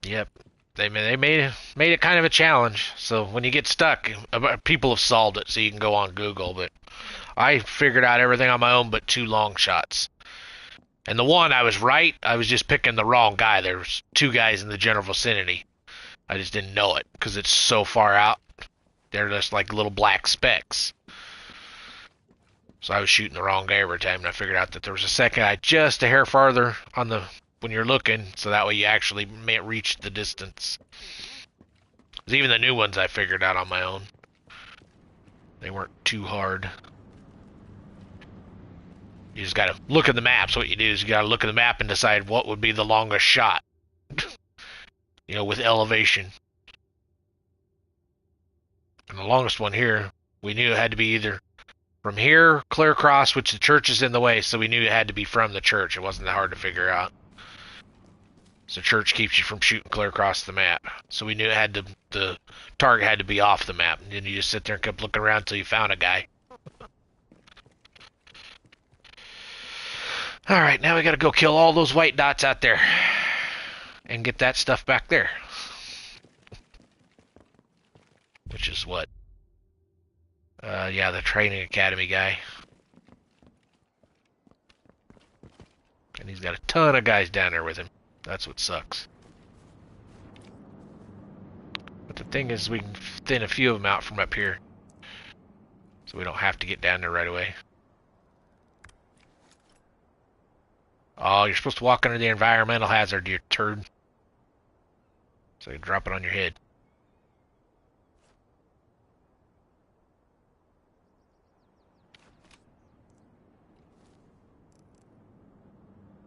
A: Yep. They made it kind of a challenge. So when you get stuck, people have solved it, so you can go on Google. But I figured out everything on my own but 2 long shots. And the one, I was right. I was just picking the wrong guy. There was 2 guys in the general vicinity. I just didn't know it because it's so far out. They're just like little black specks. So I was shooting the wrong guy every time, and I figured out that there was a second guy just a hair farther on the when you're looking, so that way you actually may reach the distance. Even the new ones I figured out on my own. They weren't too hard. You just gotta look at the maps. What you do is you gotta look at the map and decide what would be the longest shot. You know, with elevation. And the longest one here, we knew it had to be either from here, clear across, which the church is in the way, so we knew it had to be from the church. It wasn't that hard to figure out. So church keeps you from shooting clear across the map. So we knew it had to, the target had to be off the map. And then you just sit there and kept looking around until you found a guy. Alright, now we gotta go kill all those white dots out there. And get that stuff back there. Which is what? Yeah, the training academy guy. And he's got a ton of guys down there with him. That's what sucks. But the thing is, we can thin a few of them out from up here. So we don't have to get down there right away. Oh, you're supposed to walk under the environmental hazard, you turd. So you drop it on your head.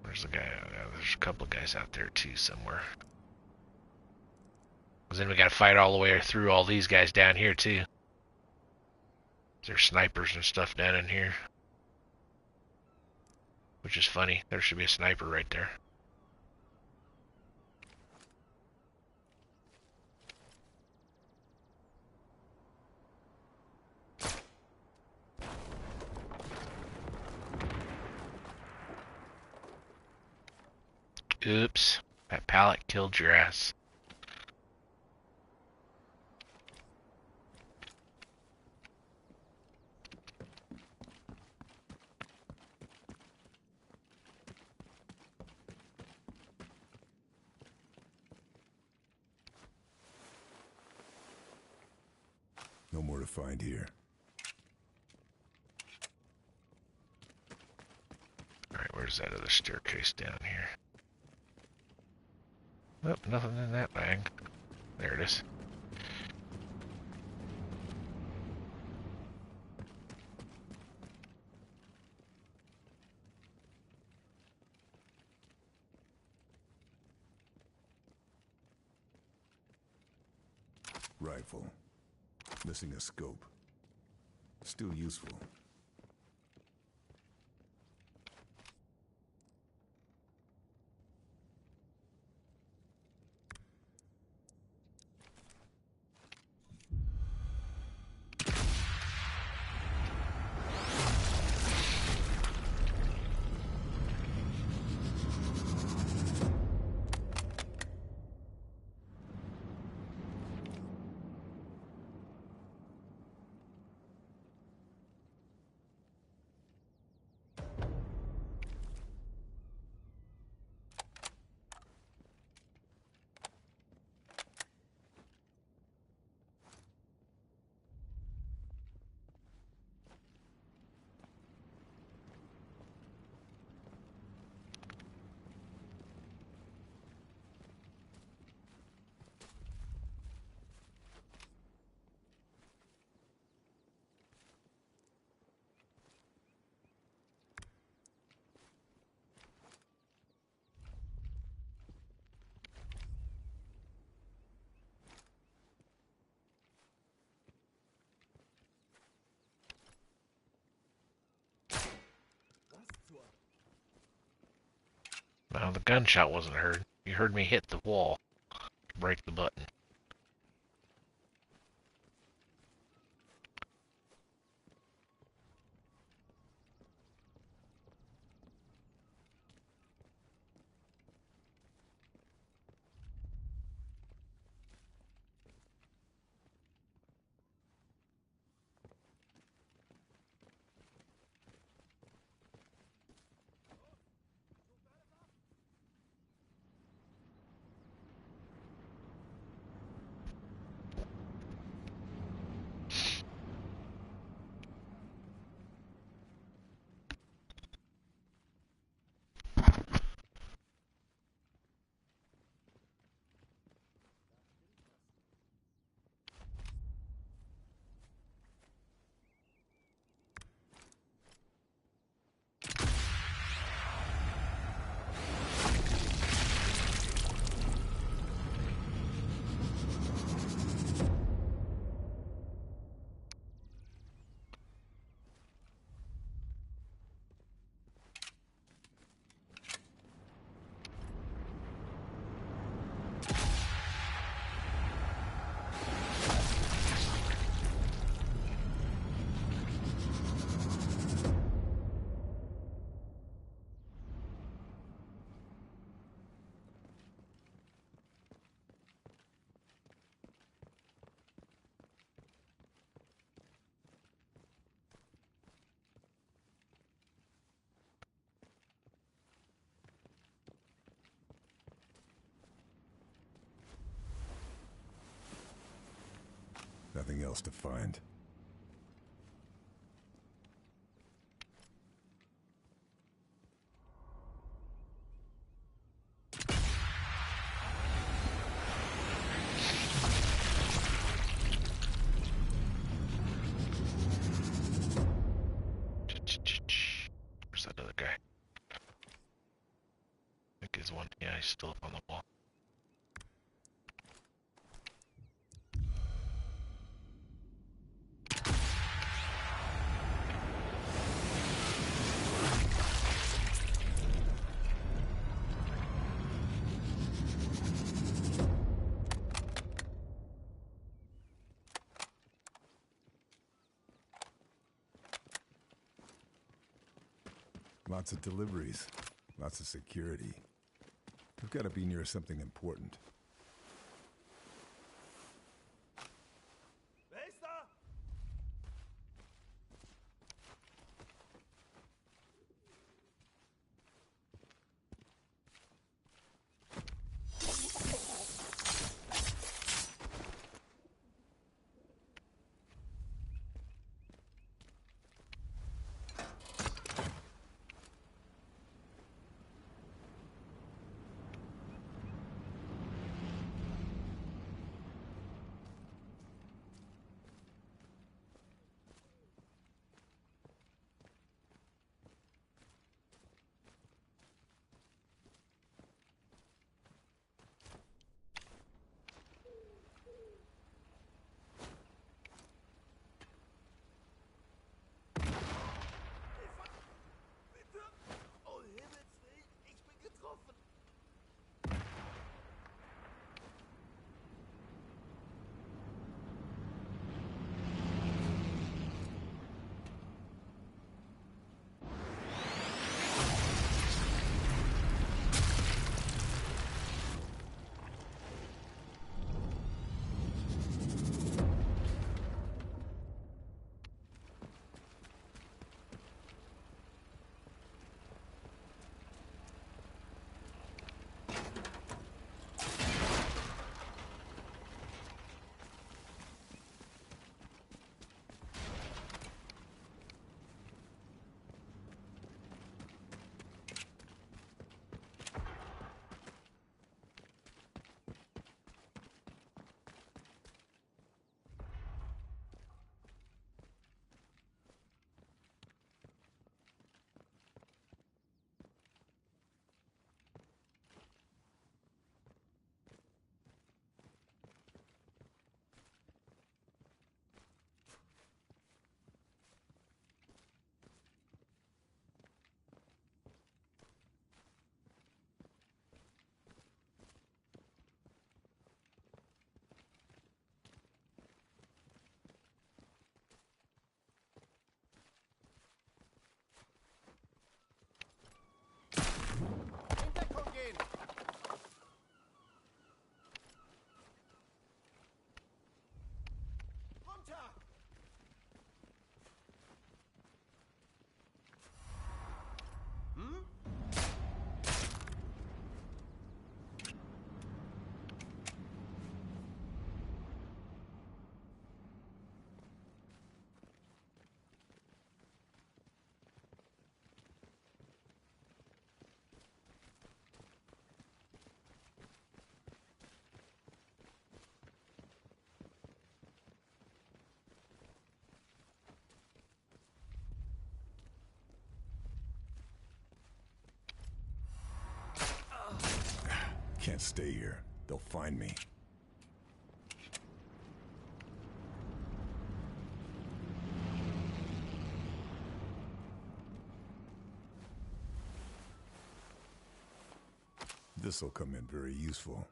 A: There's a guy. There's a couple of guys out there too somewhere. Because then we got to fight all the way through all these guys down here too. There's snipers and stuff down in here. Which is funny. There should be a sniper right there. Oops. That pallet killed your ass.
B: No more to find here.
A: Alright, where's that other staircase down here? Oh, nothing in that bag. There it is.
B: Rifle. Missing a scope. Still useful.
A: Now the gunshot wasn't heard. You heard me hit the wall to break the button.
B: nothing else to find.
A: Where's that other guy? I think he's one. Yeah, he's still up on the wall.
B: Lots of deliveries, lots of security. We've got to be near something important.
D: Wer ist da? Bitte! Oh Himmels Willen, ich bin getroffen! In Deckung gehen! Runter! Hm?
B: Can't stay here. They'll find me. This'll come in very useful.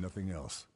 B: Nothing else.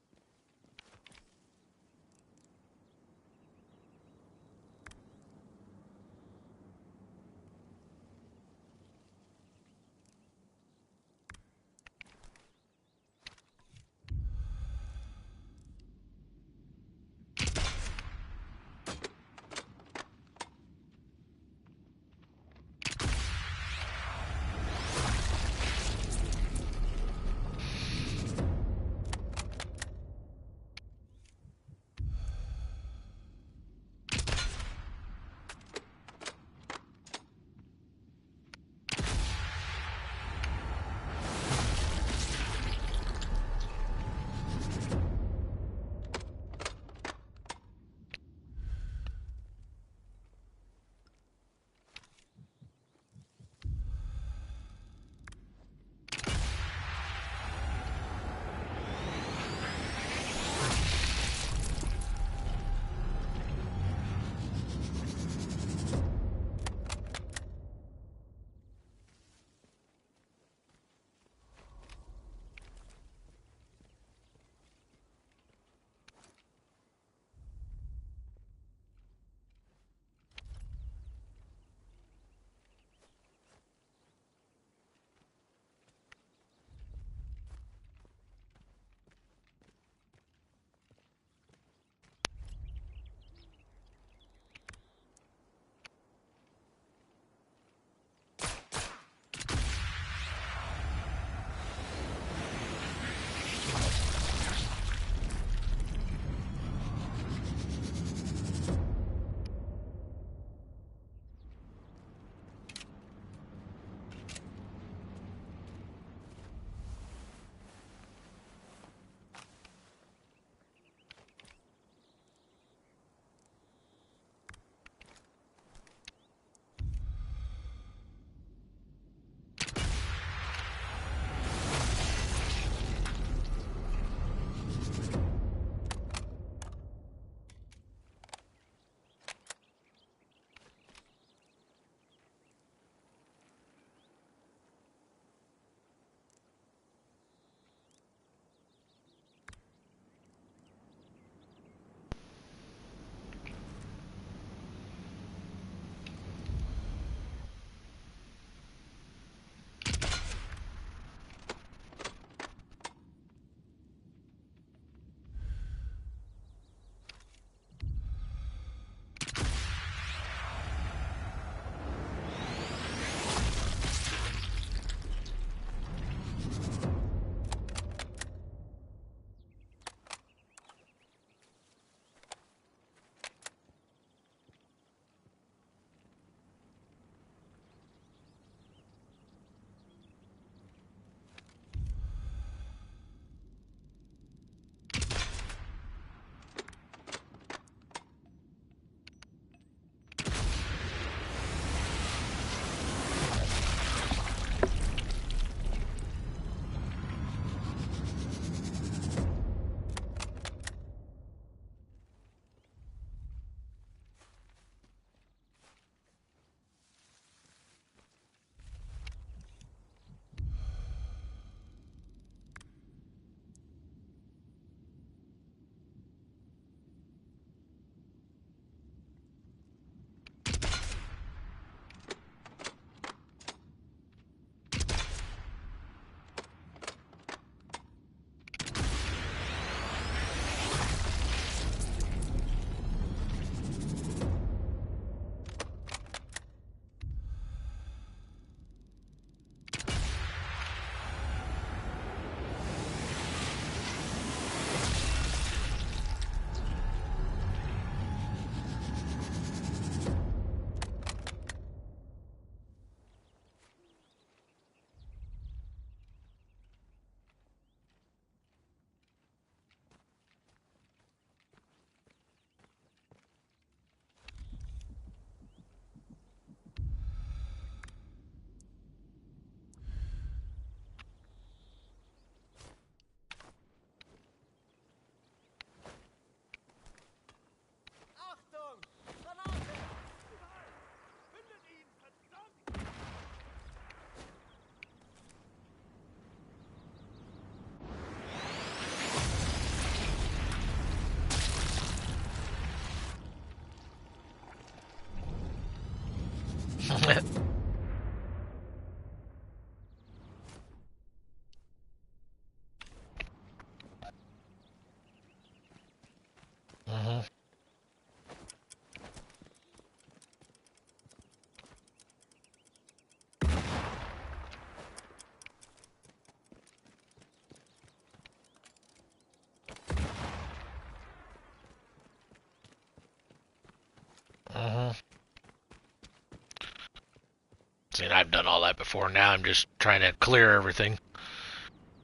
A: And I've done all that before. Now I'm just trying to clear everything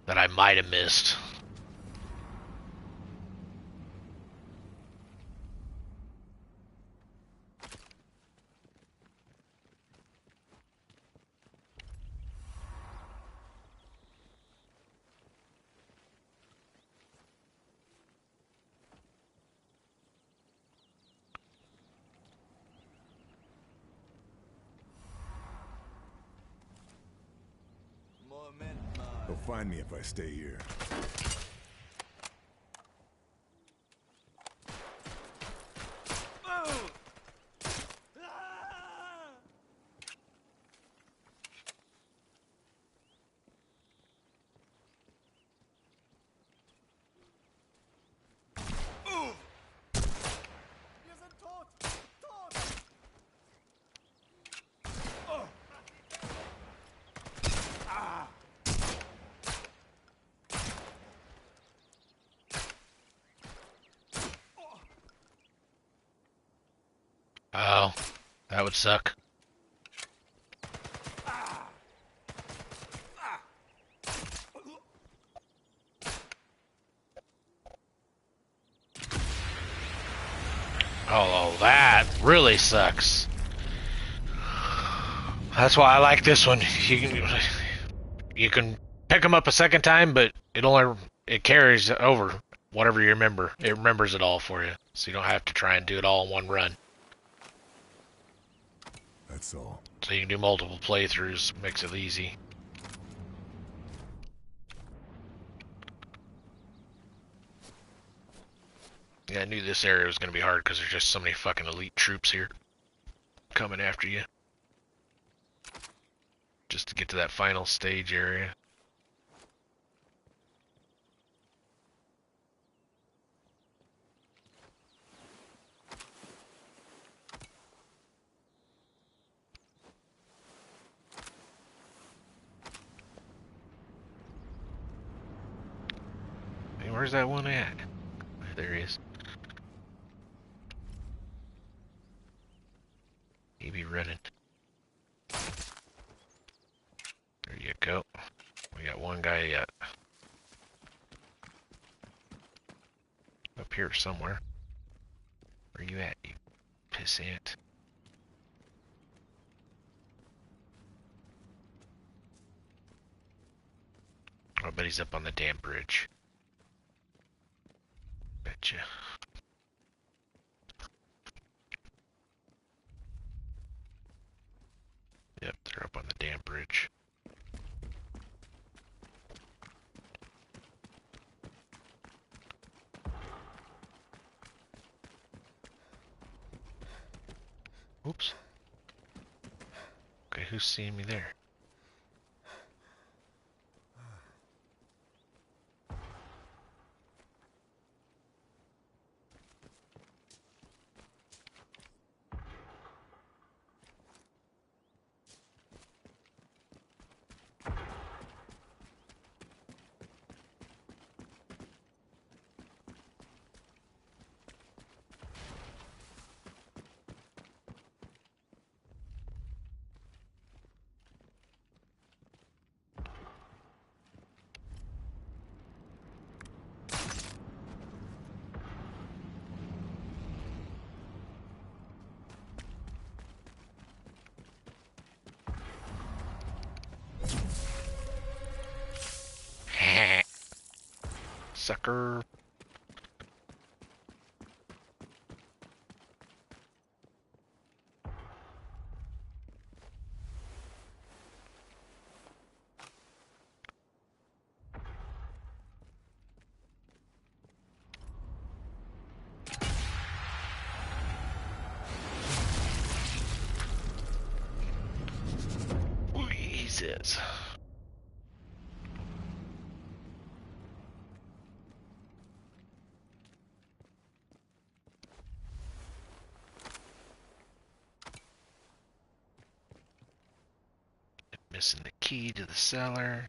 A: that I might have missed.
B: They'll find me if I stay here.
A: Oh, that would suck. Oh, that really sucks. That's why I like this one. You can pick them up a second time, but it carries over whatever you remember. It remembers it all for you, so you don't have to try and do it all in one run.
B: That's all.
A: So you can do multiple playthroughs, makes it easy. Yeah, I knew this area was going to be hard because there's just so many fucking elite troops here coming after you. Just to get to that final stage area. Hey, where's that one at? There he is. He be running. There you go. We got one guy yet. Up here somewhere. Where you at, you pissant? I bet he's up on the damn bridge. Betcha. Yep, they're up on the damn bridge. Oops. Okay, who's seeing me there? Sucker. Jesus. Missing the key to the cellar.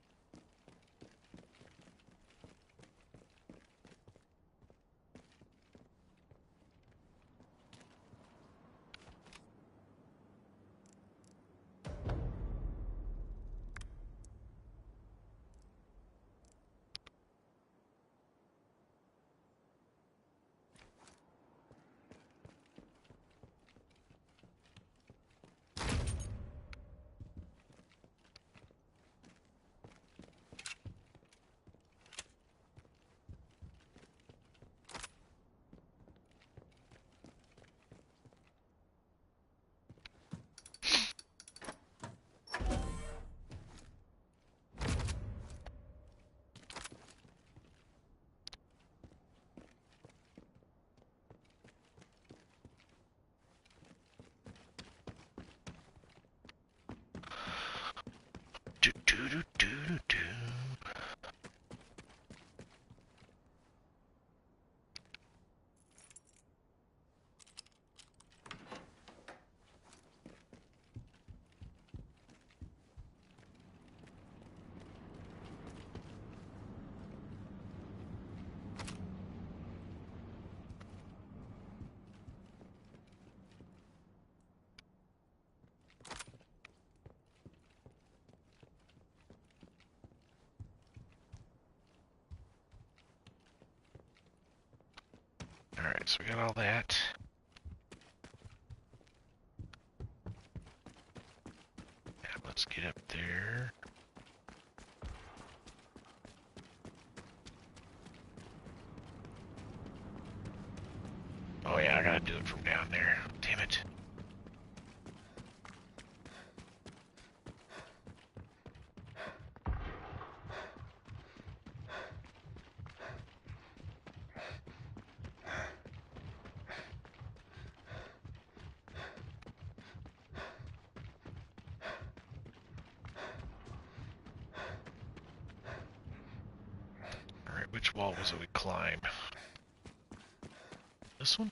A: Alright, so we got all that. Yeah, let's get up there. Oh yeah, I gotta do it from down there. Damn it. Alright, which wall was it we climb? This one?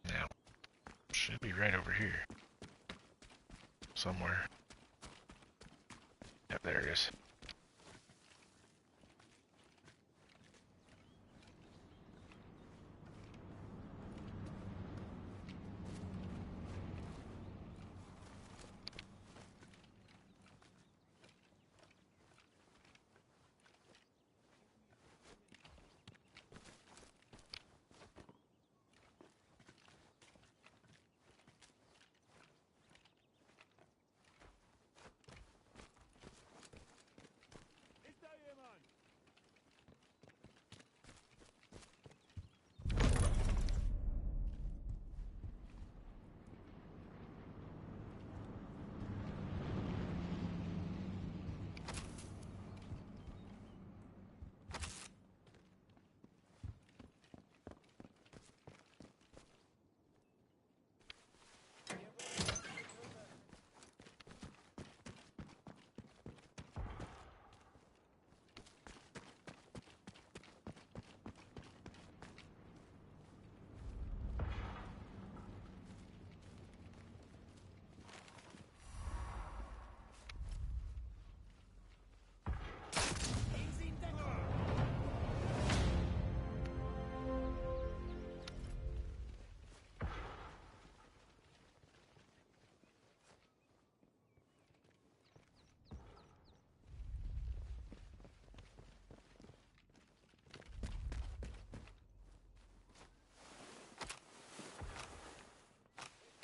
A: Now, should be right over here. Somewhere. Yep, there it is.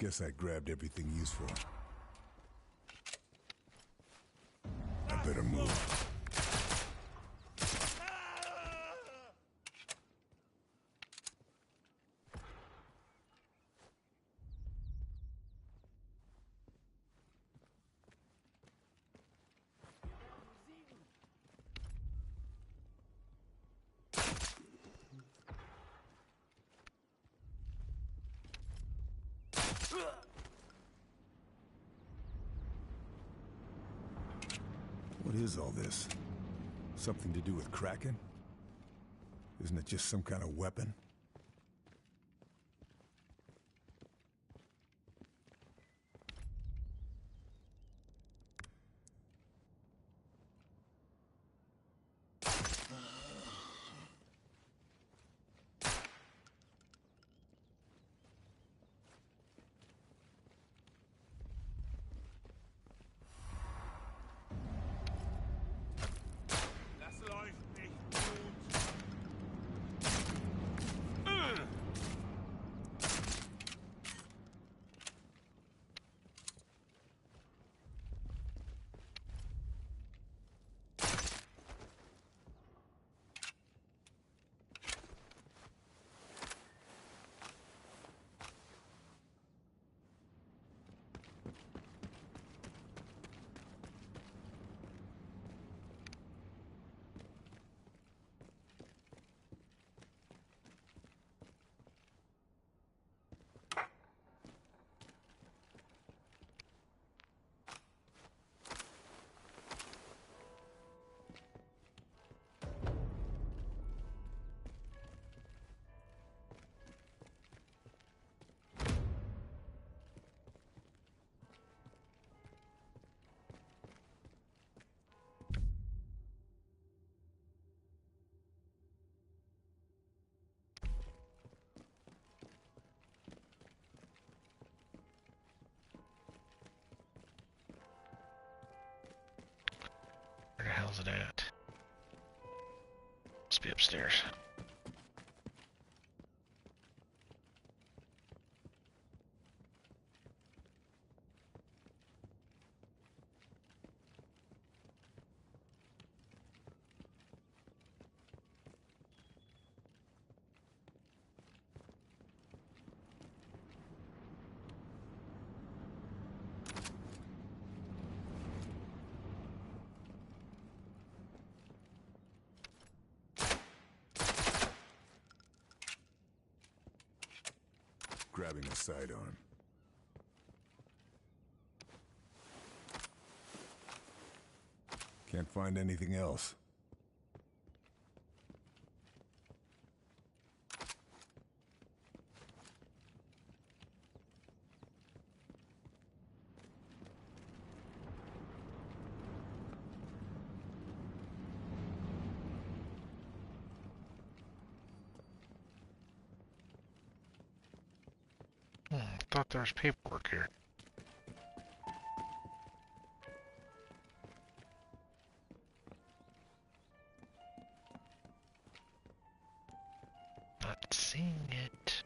B: Guess I grabbed everything useful. I better move. What is all this? Something to do with Kraken? Isn't it just some kind of weapon?
A: hell's it at? Must be upstairs.
B: Grabbing a sidearm. Can't find anything else.
A: Thought there was paperwork here. Not seeing it.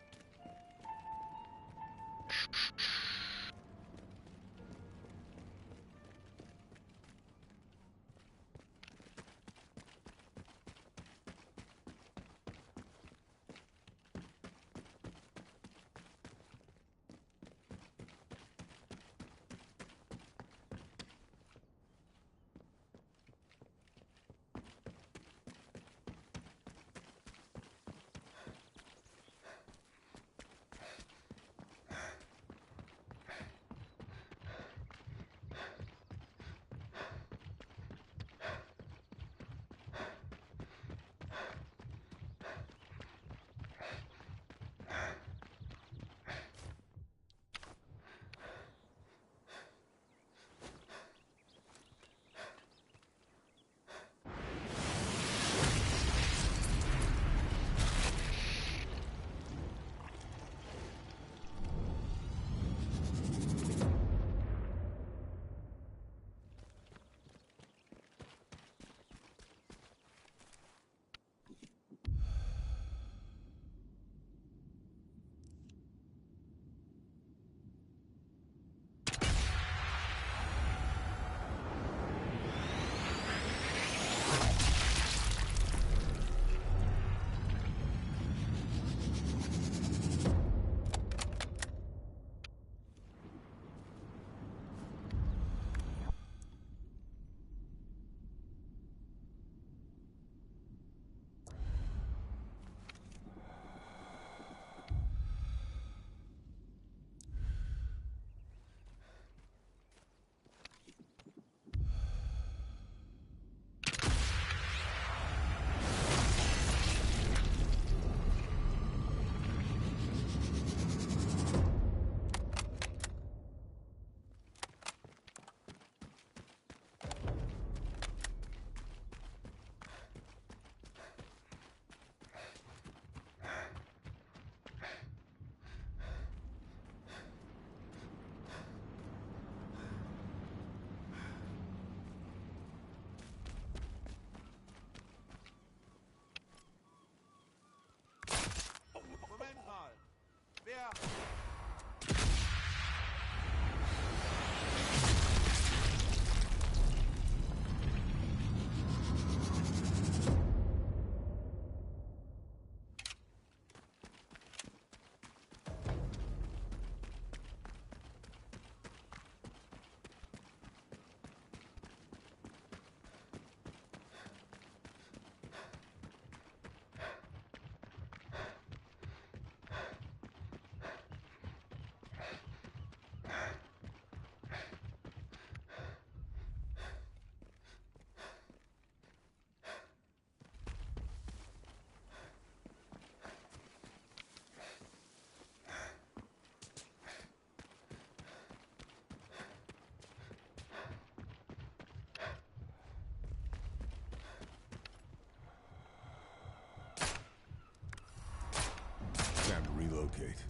B: relocate.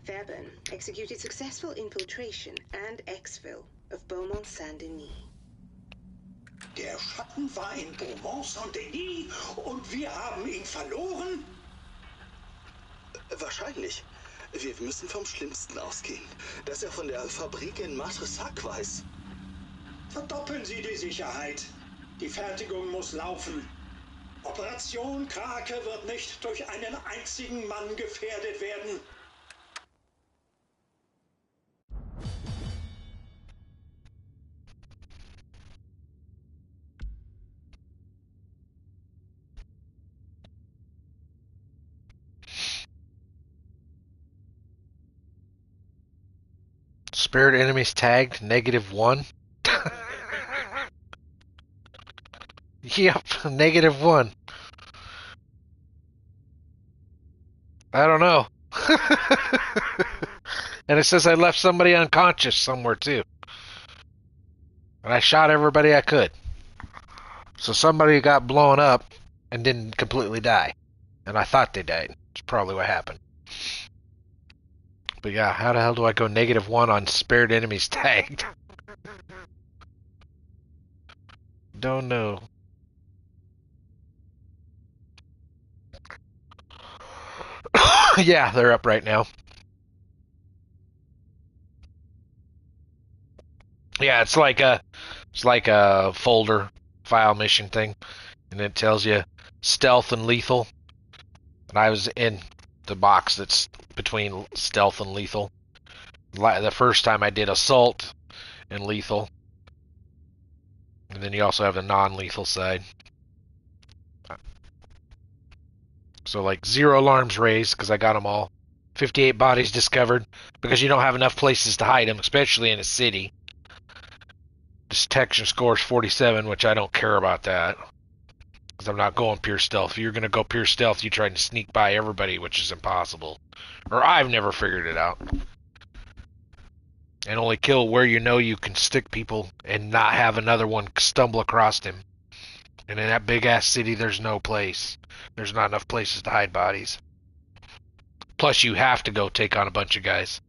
F: Fairburn executed successful infiltration and exfil of Beaumont-Saint-Denis.
G: Der Schatten war in Beaumont-Saint-Denis und wir haben ihn verloren?
D: Wahrscheinlich. Wir müssen vom Schlimmsten ausgehen. Dass er von der Fabrik in 𝙃𝙧 weiß.
G: Verdoppeln Sie die Sicherheit. Die Fertigung muss laufen. Operation Krake wird nicht durch einen einzigen Mann gefährdet werden.
A: Spirit enemies tagged -1. Yep, -1. I don't know. And it says I left somebody unconscious somewhere too. And I shot everybody I could. So somebody got blown up and didn't completely die. And I thought they died. That's probably what happened. But yeah, how the hell do I go -1 on spared enemies tagged? Don't know. Yeah, they're up right now. Yeah, it's like a folder file mission thing, and it tells you stealth and lethal. And I was in the box that's between stealth and lethal. The first time I did assault and lethal, and then you also have the non-lethal side. So like 0 alarms raised because I got them all. 58 bodies discovered because you don't have enough places to hide them, especially in a city. Detection score is 47, which I don't care about that because I'm not going pure stealth. If you're going to go pure stealth, you try to sneak by everybody, which is impossible. Or I've never figured it out. And only kill where you know you can stick people and not have another one stumble across him. And in that big-ass city, there's no place. There's not enough places to hide bodies. Plus, you have to go take on a bunch of guys.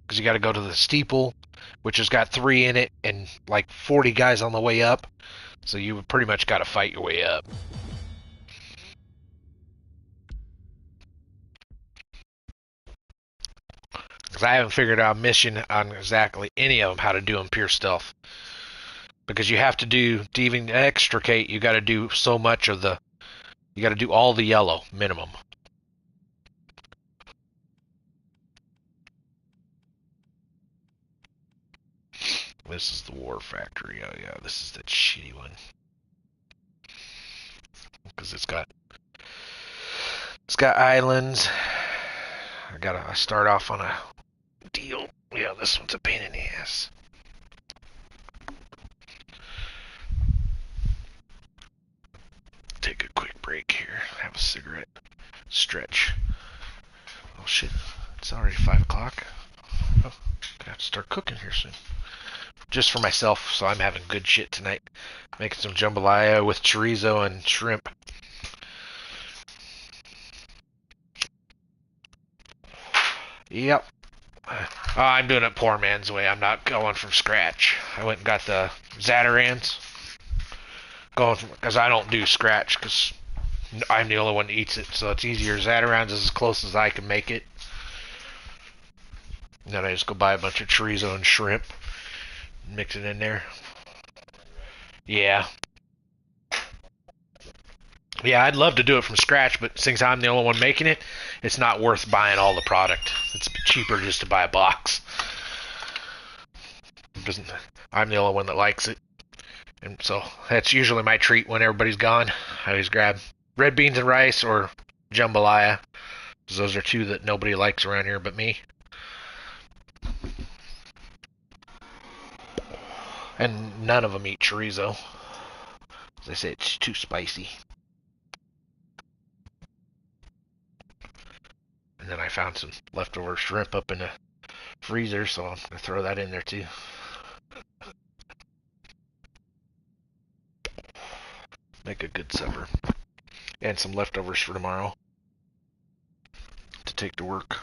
A: Because you got to go to the steeple, which has got 3 in it, and like 40 guys on the way up. So you pretty much got to fight your way up. Because I haven't figured out a mission on exactly any of them, how to do them pure stealth. Because you have to even extricate, you got to do so much of the, you got to do all the yellow, minimum. This is the war factory. Oh yeah, this is that shitty one. Because it's got islands. I start off on a deal. Yeah, this one's a pain in the ass. Take a quick break here. Have a cigarette. Stretch. Oh shit. It's already 5 o'clock. Oh, I have to start cooking here soon. Just for myself, so I'm having good shit tonight. Making some jambalaya with chorizo and shrimp. Yep. I'm doing it poor man's way. I'm not going from scratch. I went and got the 𝙬𝙬𝙢𝙗𝙬 because I don't do scratch because I'm the only one that eats it, so it's easier. 𝙬𝙬𝙢𝙗 is as close as I can make it. And then I just go buy a bunch of chorizo and shrimp, and mix it in there. Yeah. Yeah, I'd love to do it from scratch, but since I'm the only one making it, it's not worth buying all the product. It's cheaper just to buy a box. I'm the only one that likes it. And so that's usually my treat when everybody's gone. I always grab red beans and rice or jambalaya. Those are 2 that nobody likes around here but me. And none of them eat chorizo. As I say, it's too spicy. And then I found some leftover shrimp up in the freezer, so I'm going to throw that in there too. Make a good supper. And some leftovers for tomorrow to take to work.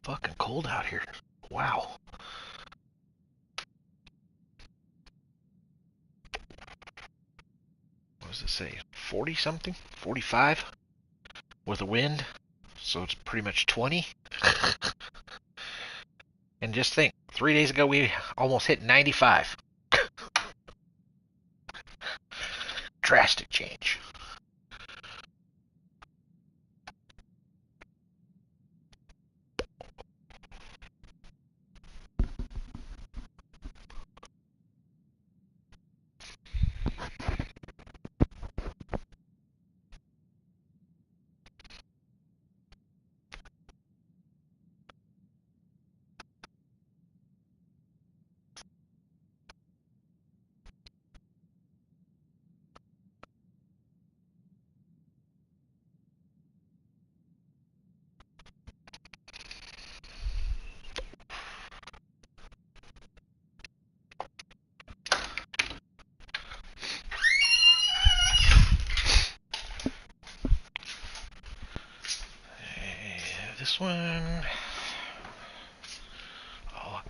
A: fucking cold out here. Wow. What does it say? 40 something? 45? With a wind? So it's pretty much 20? And just think, 3 days ago we almost hit 95. Drastic change. This one... Oh,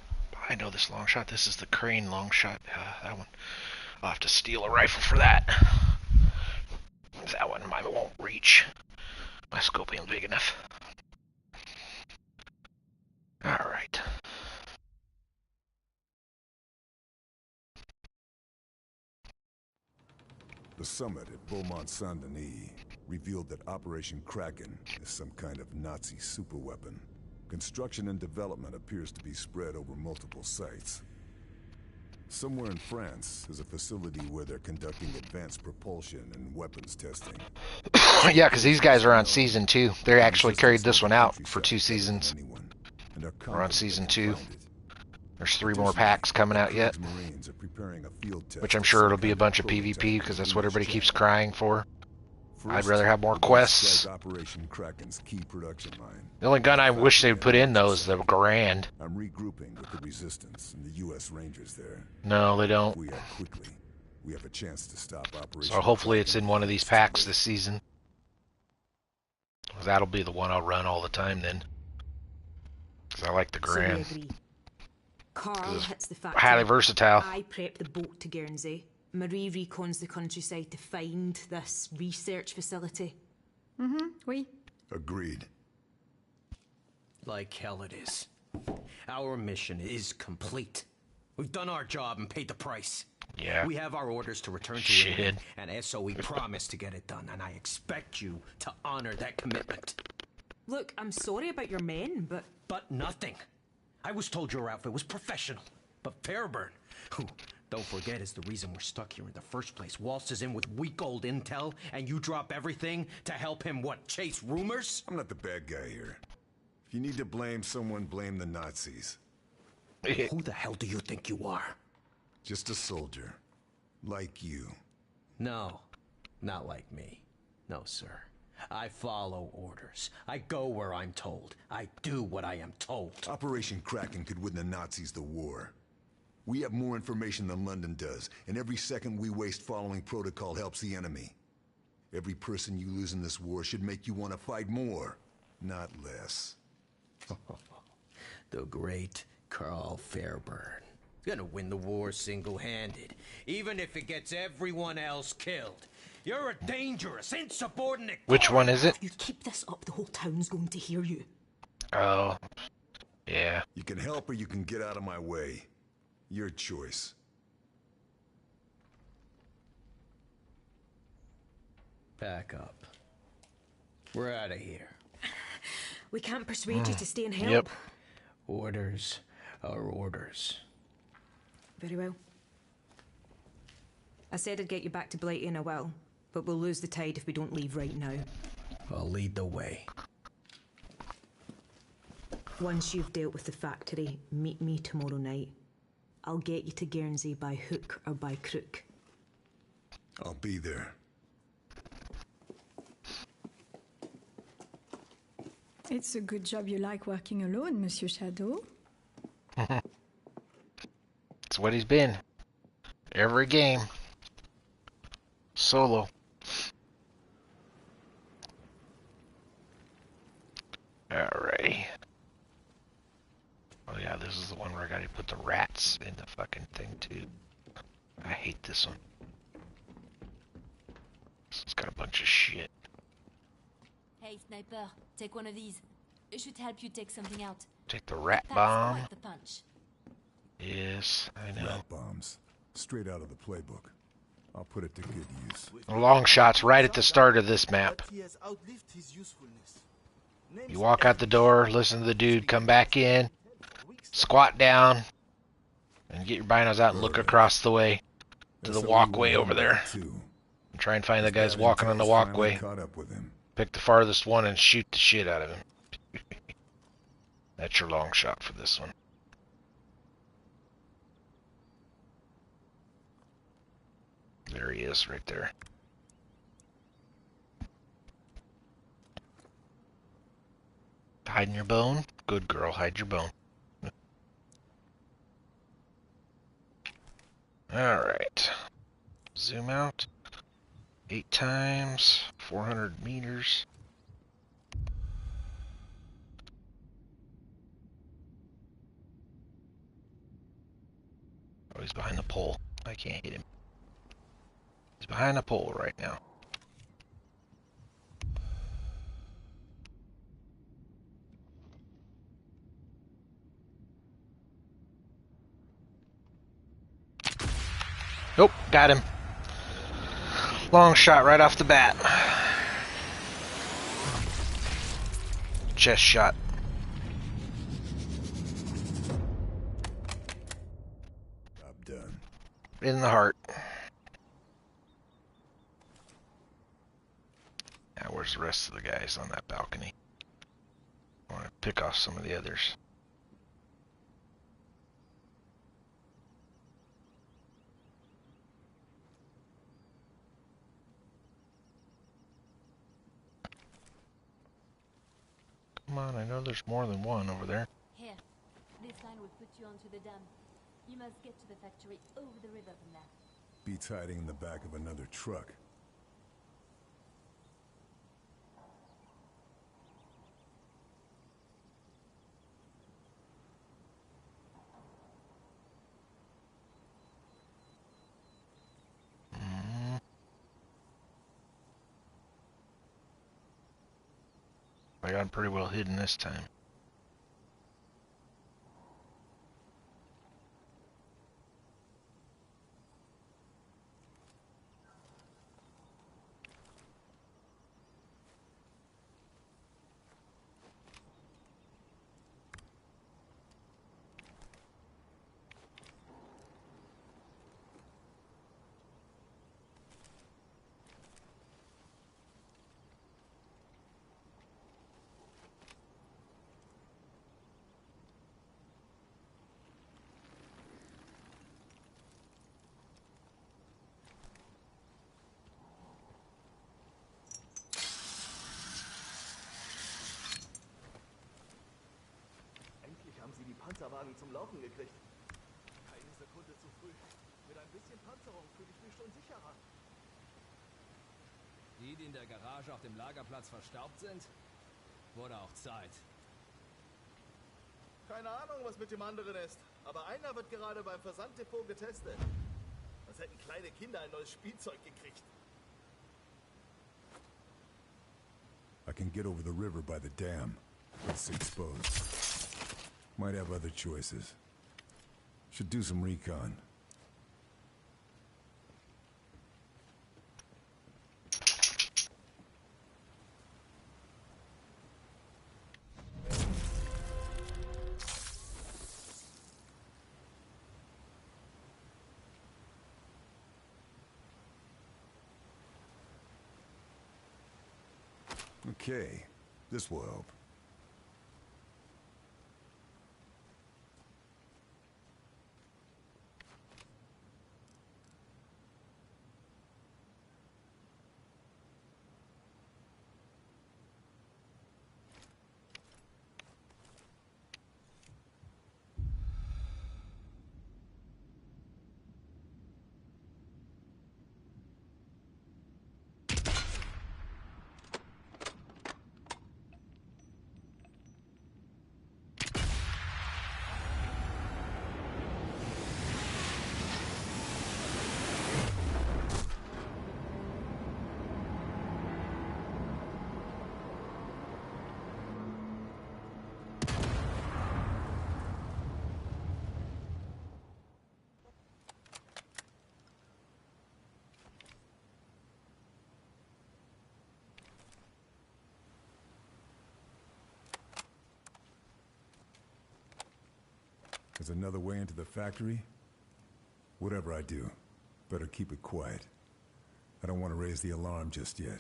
A: I know this long shot. This is the crane long shot. That one. I'll have to steal a rifle for that. That one I won't reach. My scope ain't big enough. Alright.
B: The summit at 𝘾𝙗𝙗𝙗 revealed that Operation Kraken is some kind of Nazi superweapon. Construction and development appears to be spread over multiple sites. Somewhere in France is a facility where they're conducting advanced propulsion and weapons testing.
A: Yeah, because these guys are on season 2. They actually carried this one out for 2 seasons. We're on season 2. There's 3 more packs coming out yet. Which I'm sure it'll be a bunch of PvP, because that's what everybody keeps crying for. I'd rather have more quests. The only gun I wish they would put in, though, is the Garand.
B: I'm regrouping with the Resistance and the U.S. Rangers there.
A: No, they don't.
B: We act quickly. We have a chance to stop Operation.
A: So hopefully it's in one of these packs this season. That'll be the one I'll run all the time then. Because I like the Garand.
H: So Carl hits the factory.
A: Highly versatile.
H: I prep the boat to Guernsey. Marie recons the countryside to find this research facility.
I: Oui.
B: Agreed.
C: Like hell it is. Our mission is complete. We've done our job and paid the price.
A: Yeah.
C: We have our orders to return to England, and SOE promised to get it done, and I expect you to honor that commitment.
H: Look, I'm sorry about your men, but...
C: But nothing. I was told your outfit was professional, but Fairburn, who, don't forget, is the reason we're stuck here in the first place, waltzes in with weak old intel, and you drop everything to help him, what, chase rumors?
B: I'm not the bad guy here. If you need to blame someone, blame the Nazis.
C: Who the hell do you think you are?
B: Just a soldier. Like you.
C: No, not like me. No, sir. I follow orders. I go where I'm told. I do what I am told.
B: Operation Kraken could win the Nazis the war. We have more information than London does, and every second we waste following protocol helps the enemy. Every person you lose in this war should make you want to fight more, not less.
C: The great Carl Fairburn. Gonna win the war single-handed, even if it gets everyone else killed. You're a dangerous, insubordinate...
A: Which one is it?
H: If you keep this up, the whole town's going to hear you.
A: Oh, yeah.
B: You can help or you can get out of my way. Your choice.
C: Pack up. We're out of here.
H: We can't persuade you to stay and help.
A: Yep.
C: Orders are orders.
H: Very well. I said I'd get you back to Blighty and I will, but we'll lose the tide if we don't leave right now.
C: I'll lead the way.
H: Once you've dealt with the factory, meet me tomorrow night. I'll get you to Guernsey by hook or by crook.
B: I'll be there.
I: It's a good job you like working alone, Monsieur Shadow.
A: It's what he's been. Every game. Solo. Alrighty. Oh yeah, this is the one where I gotta put the rats in the fucking thing too. I hate this one. This has got a bunch of shit.
J: Hey, sniper, take one of these. It should help you take something out.
A: Take the rat
J: That's
A: bomb.
J: quite the punch.
A: Yes, I know.
B: Rat bombs. Straight out of the playbook. I'll put it to good use.
A: The long shot's right at the start of this map.
D: But he has outlived his usefulness.
A: You walk out the door, listen to the dude, come back in, squat down, and get your binos out and look across the way to the walkway over there. And try and find the guys walking on the walkway. Pick the farthest one and shoot the shit out of him. That's your long shot for this one. There he is, right there. Hiding your bone? Good girl, hide your bone. Alright. Zoom out. 8 times, 400 meters. Oh, he's behind the pole. I can't hit him. He's behind the pole right now. Nope, got him. Long shot right off the bat. Chest shot.
B: Job done.
A: In the heart. Now where's the rest of the guys on that balcony? I want to pick off some of the others. Come on, I know there's more than one over there.
J: Here, this line will put you onto the dam. You must get to the factory over the river from there.
B: Beats hiding in the back of another truck.
A: I got him pretty well hidden this time.
D: Panzerwagen zum Laufen gekriegt. Keine Sekunde zu früh. Mit ein bisschen Panzerung fühle ich mich schon sicherer.
K: Die in der Garage auf dem Lagerplatz verstaubt sind? Wurde auch Zeit.
D: Keine Ahnung, was mit dem anderen ist. Aber einer wird gerade beim Versanddepot getestet. Als hätten kleine Kinder ein neues Spielzeug gekriegt.
B: I can get over the river by the dam. It's exposed. Might have other choices. Should do some recon. Okay, this will help. There's another way into the factory? Whatever I do, better keep it quiet. I don't want to raise the alarm just yet.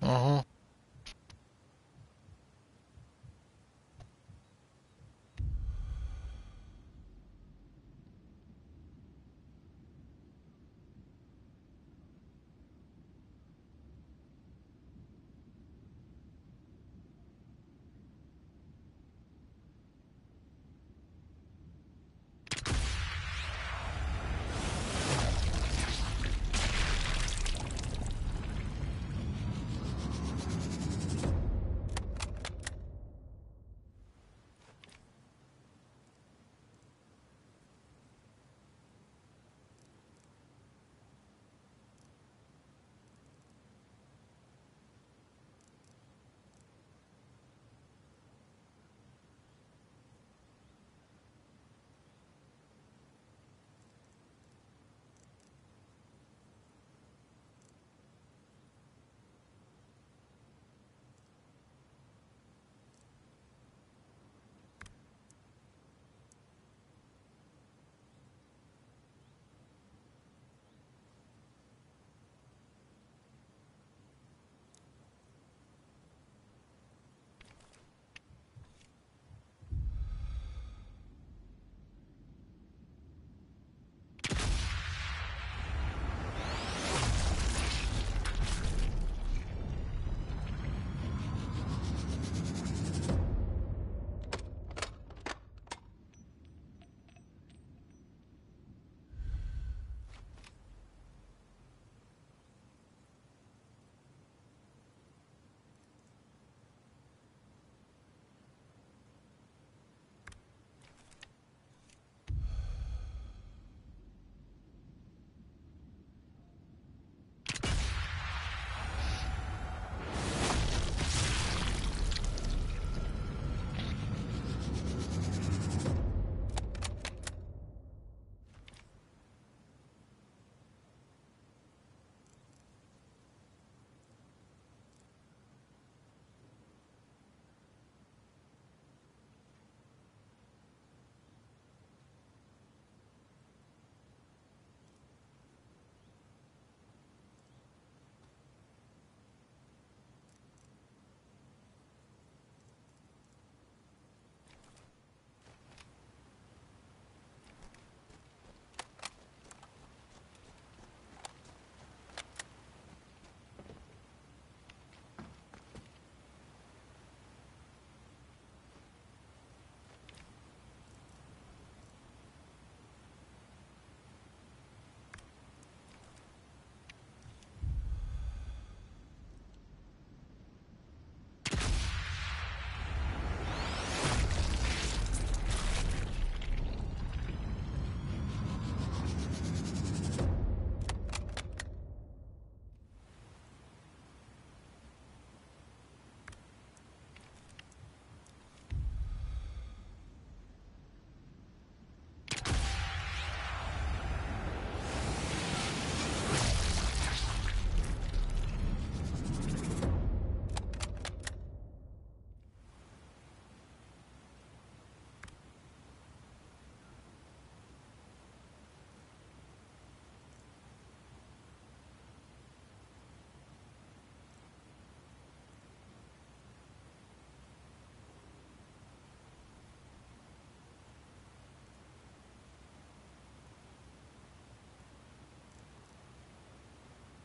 A: Uh-huh.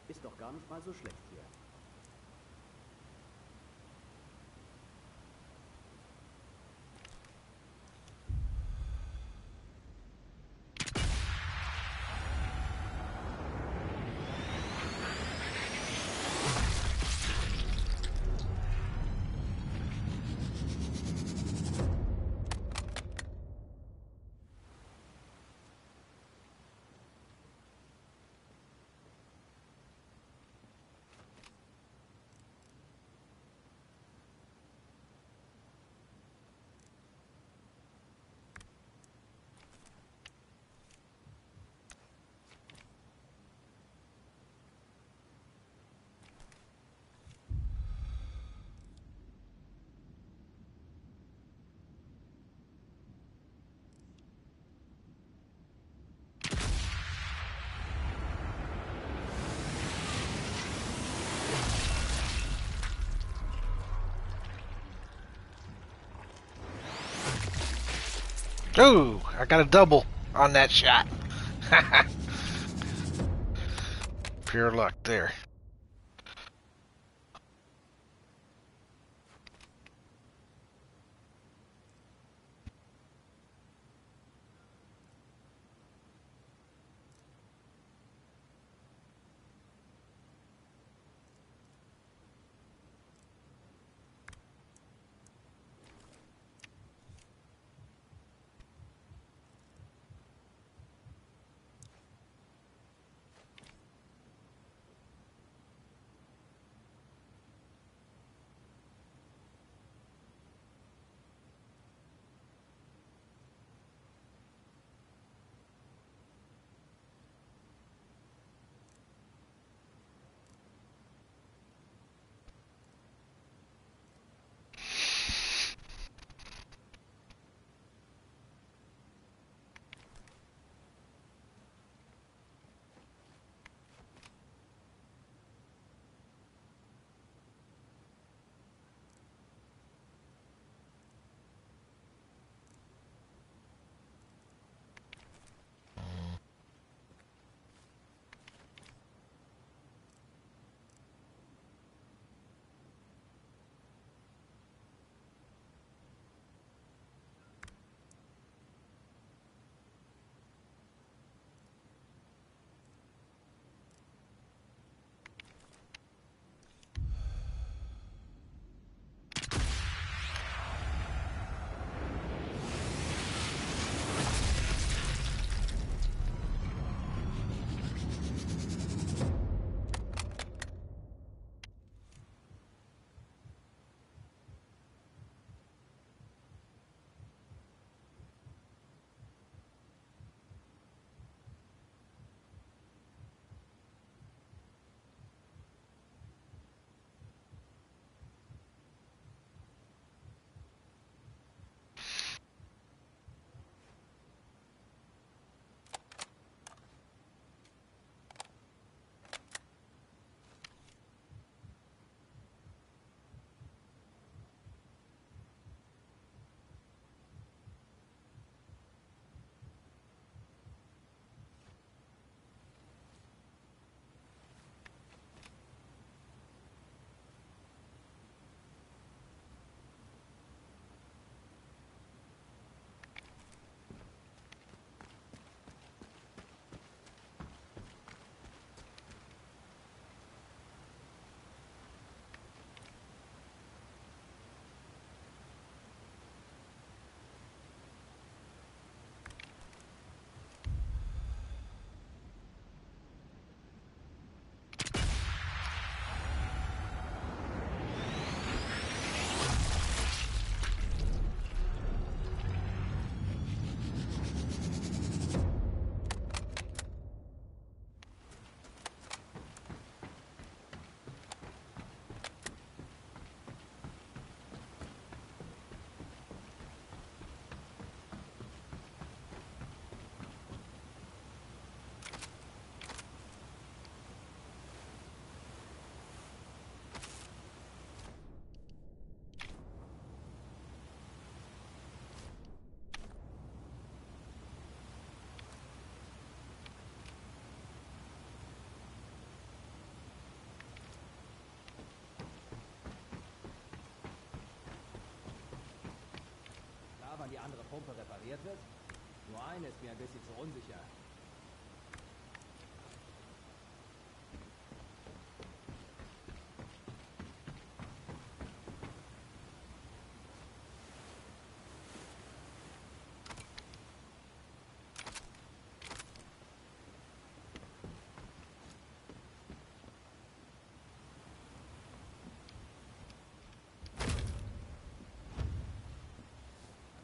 L: Ist doch gar nicht mal so schlecht hier.
A: Ooh, I got a double on that shot. Pure luck there.
K: Wann die andere Pumpe repariert wird? Nur eine ist mir ein bisschen zu unsicher.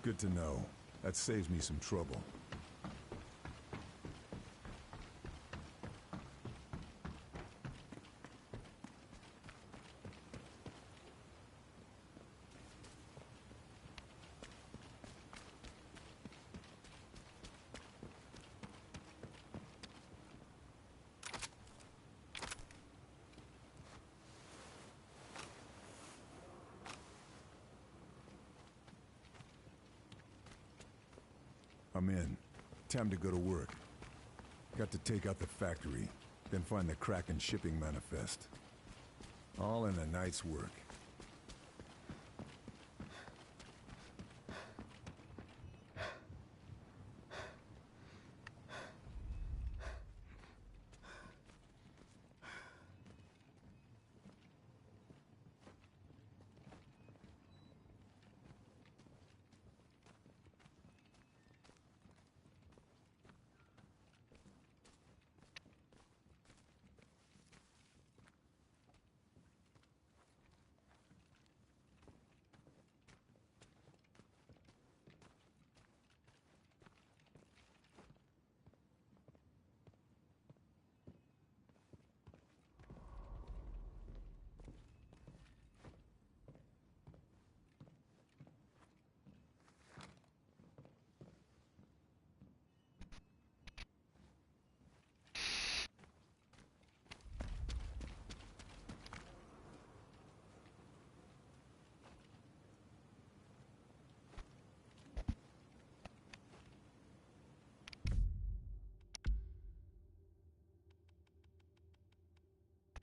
B: Good to know. That saves me some trouble. I'm in. Time to go to work. Got to take out the factory, then find the Kraken shipping manifest. All in a night's work.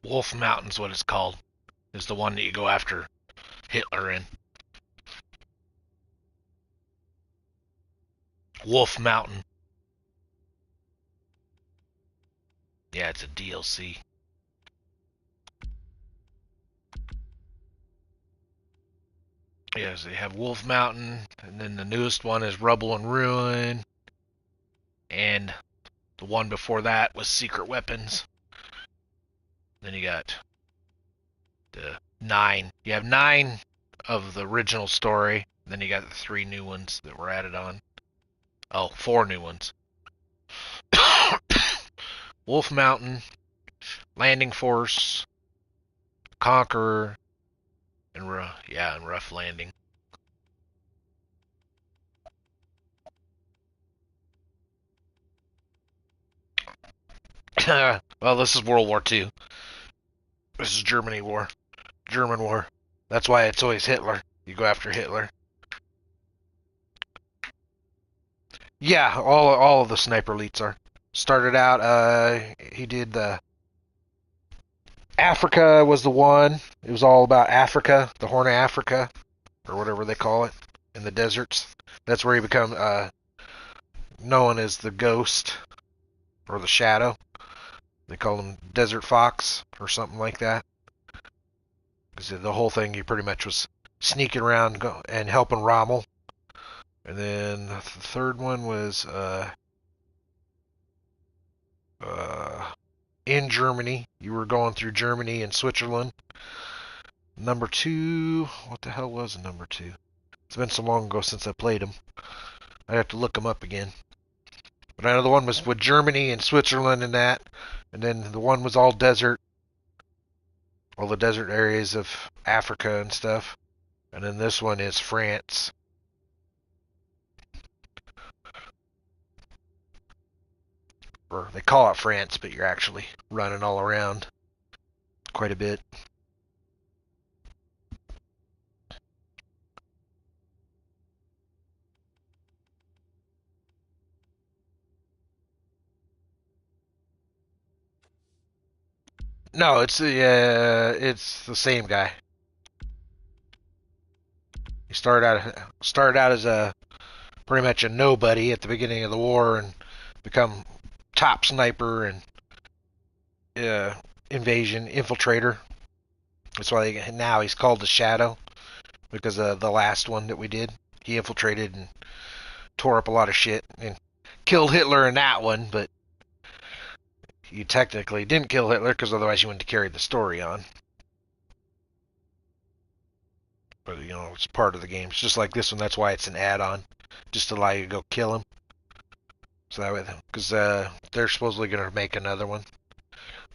A: Wolf Mountain's what it's called. Is the one that you go after Hitler in. Wolf Mountain. Yeah, it's a DLC. Yes, they have Wolf Mountain, and then the newest one is Rubble and Ruin, and the one before that was Secret Weapons. Then you got the 9. You have 9 of the original story, then you got the 3 new ones that were added on. Oh, 4 new ones. Wolf Mountain, Landing Force, Conqueror, and Rough Landing. Well, this is World War II. This is German war. That's why it's always Hitler. You go after Hitler. Yeah, all of the sniper elites are. Started out, he did the Africa was the one. It was all about Africa, the Horn of Africa, or whatever they call it, in the deserts. That's where he become known as the Ghost, or the Shadow. They call him Desert Fox, or something like that. Because the whole thing, he pretty much was sneaking around and helping Rommel. And then the third one was in Germany. You were going through Germany and Switzerland. Number 2, what the hell was number 2? It's been so long ago since I played them. I have to look them up again. But I know the one was with Germany and Switzerland and that. And then the one was all desert. All the desert areas of Africa and stuff. And then this one is France. Or they call it France, but you're actually running all around quite a bit. No, it's the same guy. He started out as a pretty much a nobody at the beginning of the war and become top sniper and invasion infiltrator. That's why now he's called the Shadow, because of the last one that we did. He infiltrated and tore up a lot of shit and killed Hitler in that one, but you technically didn't kill Hitler because otherwise you wouldn't have carried the story on. But, it's part of the game. It's just like this one. That's why it's an add-on. Just to allow you to go kill him. So that way, because they're supposedly going to make another one.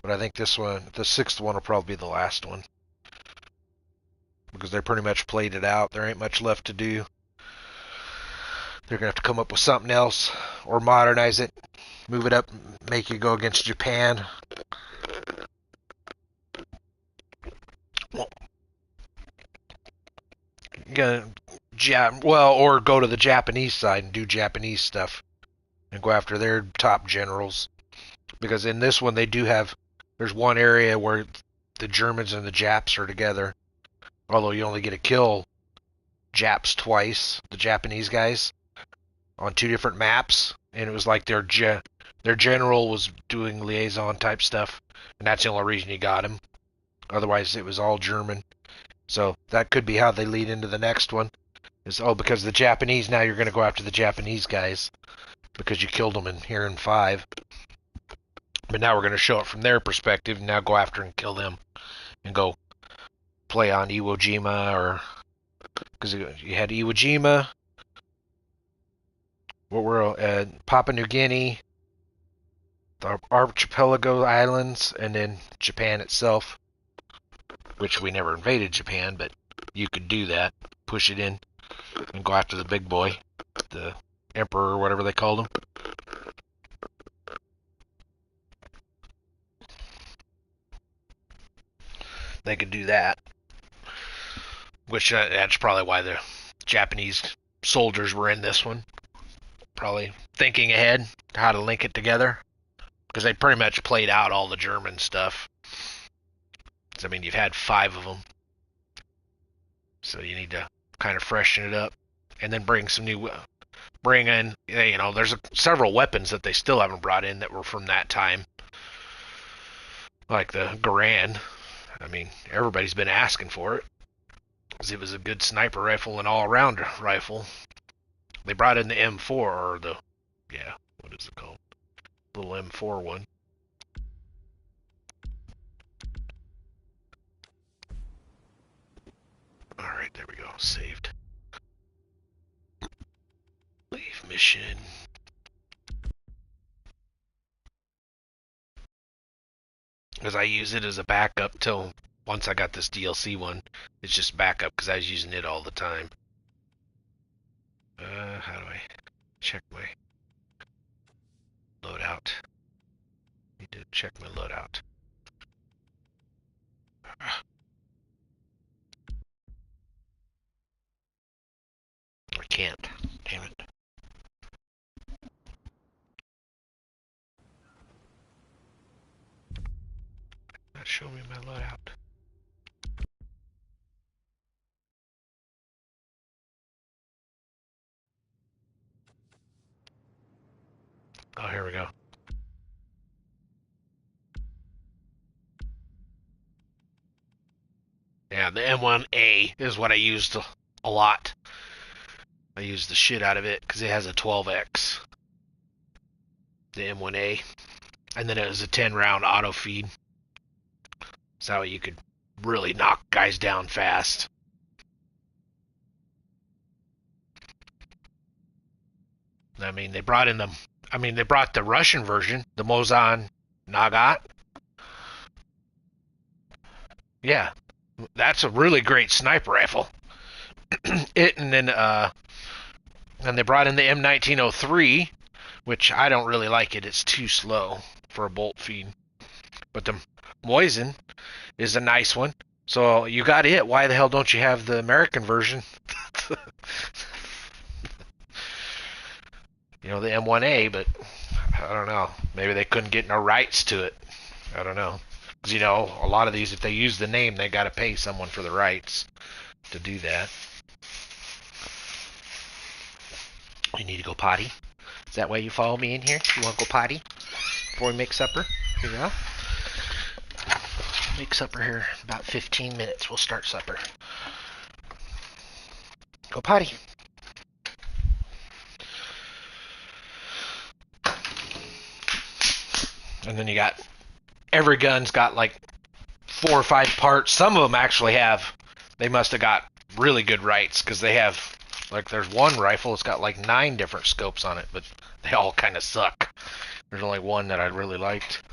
A: But I think this one, the 6th one, will probably be the last one. Because they pretty much played it out. There ain't much left to do. They're going to have to come up with something else. Or modernize it. Move it up. Make you go against Japan. Well, Well, or go to the Japanese side and do Japanese stuff and go after their top generals. Because in this one, they do have, there's one area where the Germans and the Japs are together. Although you only get to kill Japs twice, the Japanese guys, on 2 different maps. And it was like their general was doing liaison type stuff. And that's the only reason you got him. Otherwise, it was all German. So that could be how they lead into the next one. Is, oh, because the Japanese, now you're going to go after the Japanese guys. Because you killed them here in 5. But now we're going to show it from their perspective, and now go after and kill them. And go play on Iwo Jima, or... Because you had Iwo Jima, what were Papua New Guinea, the archipelago islands, and then Japan itself. Which we never invaded Japan, but you could do that. Push it in, and go after the big boy. The Emperor, or whatever they called him. They could do that. Which, that's probably why the Japanese soldiers were in this one. Probably thinking ahead how to link it together. Because they pretty much played out all the German stuff. I mean, you've had 5 of them. So you need to kind of freshen it up. And then bring some new... Bring in, you know, there's several weapons that they still haven't brought in that were from that time. Like the Garand. I mean, everybody's been asking for it. Because it was a good sniper rifle and all-around rifle. They brought in the M4, or the... Yeah, what is it called? Little M4 one. Alright, there we go. Saved. Leave mission. Because I use it as a backup till once I got this DLC one. It's just backup because I was using it all the time. How do I check my loadout? Need to check my loadout. I can't. Damn it. Not show me my loadout. Oh, here we go. Yeah, the M1A is what I used a lot. I used the shit out of it because it has a 12x. The M1A. And then it was a 10-round auto feed. So you could really knock guys down fast. I mean, they brought the Russian version, the Mosin Nagant. Yeah, that's a really great sniper rifle. And they brought in the M1903, which I don't really like it. It's too slow for a bolt feed. But the Mosin is a nice one. So you got it. Why the hell don't you have the American version? You know, the M1A, but I don't know. Maybe they couldn't get no rights to it. I don't know. Because, you know, a lot of these, if they use the name, they got to pay someone for the rights to do that. You need to go potty? Is that why you follow me in here? You want to go potty before we make supper? Here we go. Make supper here in about 15 minutes. We'll start supper. Go potty. And then you got, every gun's got like 4 or 5 parts. Some of them actually have, they must have got really good rights because they have, like there's one rifle, it's got like 9 different scopes on it, but they all kind of suck. There's only one that I really liked.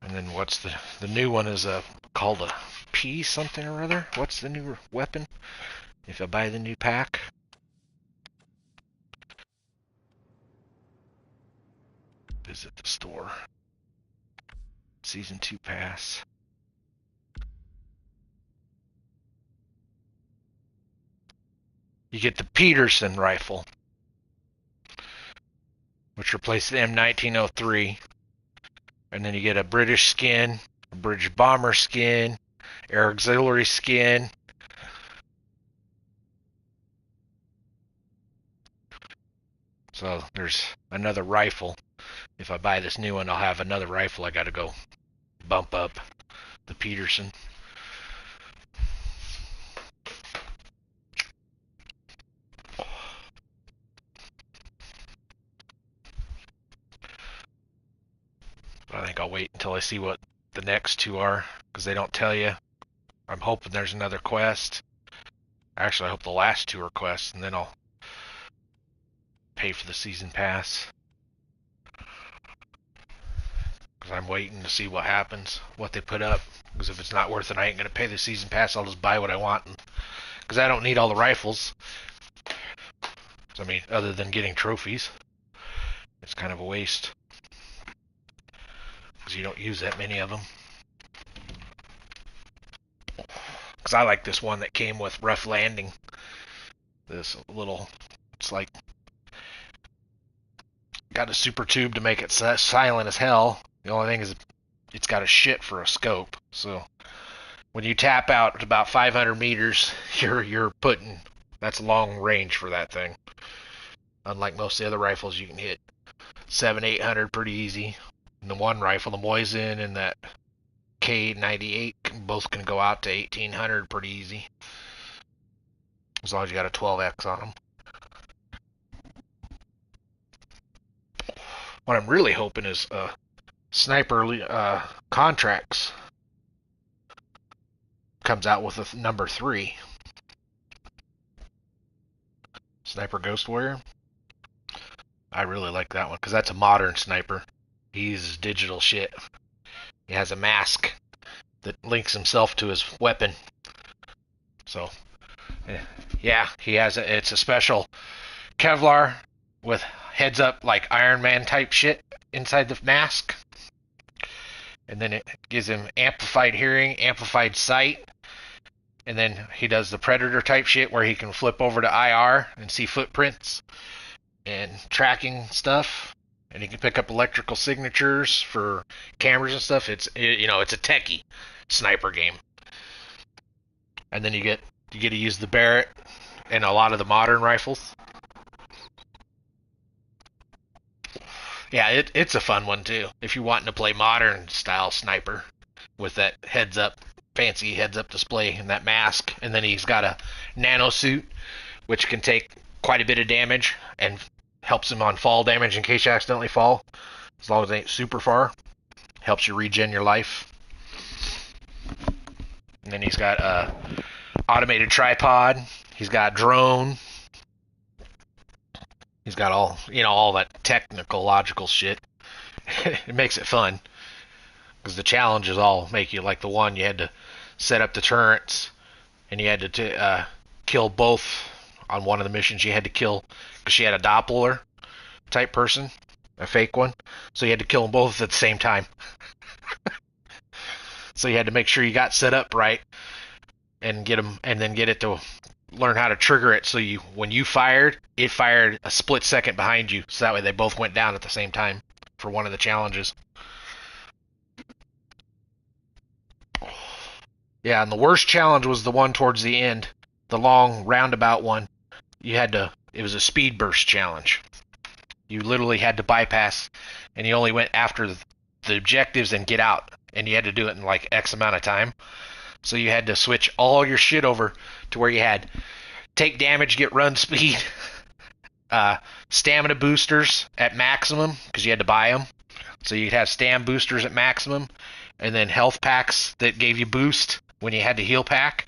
A: And then what's the new one is called a P something or other. What's the new weapon? If I buy the new pack. Visit the store. Season 2 pass. you get the Peterson rifle, which replaced the M1903. And then you get a British skin, a British bomber skin, air auxiliary skin. So there's another rifle. If I buy this new one, I'll have another rifle. I got to go bump up the Peterson. But I think I'll wait until I see what the next two are, because they don't tell you. I'm hoping there's another quest. Actually, I hope the last two are quests, and then I'll pay for the season pass. Because I'm waiting to see what happens, what they put up. Because if it's not worth it, I ain't going to pay the season pass. I'll just buy what I want. Because I don't need all the rifles. I mean, other than getting trophies. It's kind of a waste. Because you don't use that many of them. Because I like this one that came with Rough Landing. This little, it's like, got a super tube to make it silent as hell. The only thing is it's got a shit for a scope. So when you tap out at about 500 meters, you're putting, that's long range for that thing. Unlike most of the other rifles, you can hit 700-800 pretty easy. And the one rifle, the 𝙋𝙧𝙢𝙯 and that K98, both can go out to 1800 pretty easy. As long as you got a 12x on them. What I'm really hoping is sniper contracts comes out with a number 3. Sniper Ghost Warrior. I really like that one because that's a modern sniper. He uses digital shit. He has a mask that links himself to his weapon. So, yeah, he has it's a special Kevlar with heads up like Iron Man type shit inside the mask. And then it gives him amplified hearing, amplified sight. And then he does the Predator type shit where he can flip over to IR and see footprints and tracking stuff. And he can pick up electrical signatures for cameras and stuff. It's it's a techie sniper game. And then you get to use the Barrett and a lot of the modern rifles. Yeah, it's a fun one too. If you're wanting to play modern style sniper with that fancy heads up display and that mask, and then he's got a nano suit which can take quite a bit of damage and helps him on fall damage in case you accidentally fall, as long as it ain't super far. Helps you regen your life. And then he's got a automated tripod. He's got a drone. He's got all that technical, logical shit. It makes it fun. Because the challenges all make you like the one you had to set up the turrets, and you had to kill both on one of the missions. You had to kill, because she had a Doppler type person, a fake one, so you had to kill them both at the same time. So you had to make sure you got set up right and get them, and then get it to learn how to trigger it. So when you fired, it fired a split second behind you, so that way they both went down at the same time for one of the challenges. Yeah, and the worst challenge was the one towards the end, the long roundabout one. It was a speed burst challenge. You literally had to bypass, and you only went after the objectives and get out, and you had to do it in like X amount of time. So you had to switch all your shit over to where you had take damage, get run speed, stamina boosters at maximum, because you had to buy them. So you'd have stam boosters at maximum, and then health packs that gave you boost when you had to heal pack.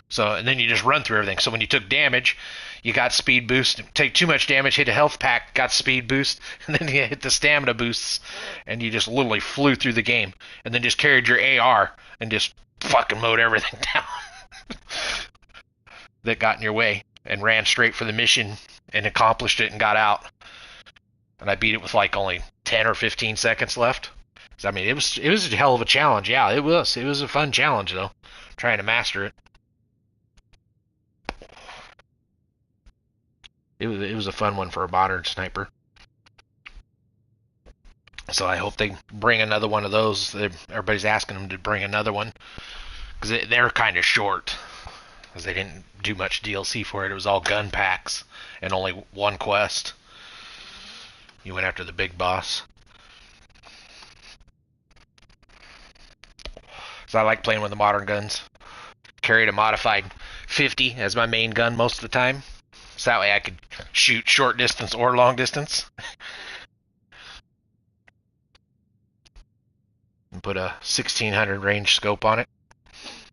A: So, and then you just run through everything. So when you took damage, you got speed boost. Take too much damage, hit a health pack, got speed boost, and then you hit the stamina boosts, and you just literally flew through the game. And then just carried your AR and just fucking mowed everything down that got in your way, and ran straight for the mission and accomplished it and got out. And I beat it with like only 10 or 15 seconds left. So, I mean, it was a hell of a challenge. Yeah, it was. It was a fun challenge though, trying to master it. It was a fun one for a modern sniper. So I hope they bring another one of those. Everybody's asking them to bring another one because they're kind of short because they didn't do much DLC for it. It was all gun packs and only one quest. You went after the big boss. So I like playing with the modern guns. Carried a modified 50 as my main gun most of the time. So that way I could shoot short distance or long distance. And put a 1600 range scope on it.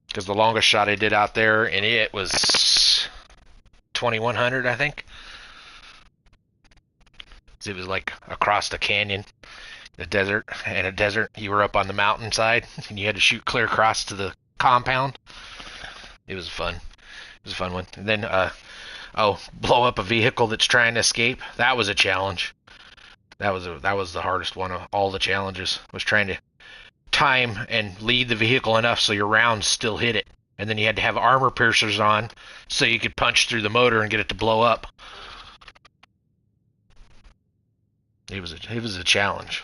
A: Because the longest shot I did out there, and it was 2100, I think. It was like across the canyon, the desert, and a desert. You were up on the mountainside, and you had to shoot clear across to the compound. It was fun. It was a fun one. And then, blow up a vehicle that's trying to escape. That was a challenge. That was the hardest one of all the challenges. Was trying to time and lead the vehicle enough so your rounds still hit it. And then you had to have armor piercers on so you could punch through the motor and get it to blow up. It was a challenge.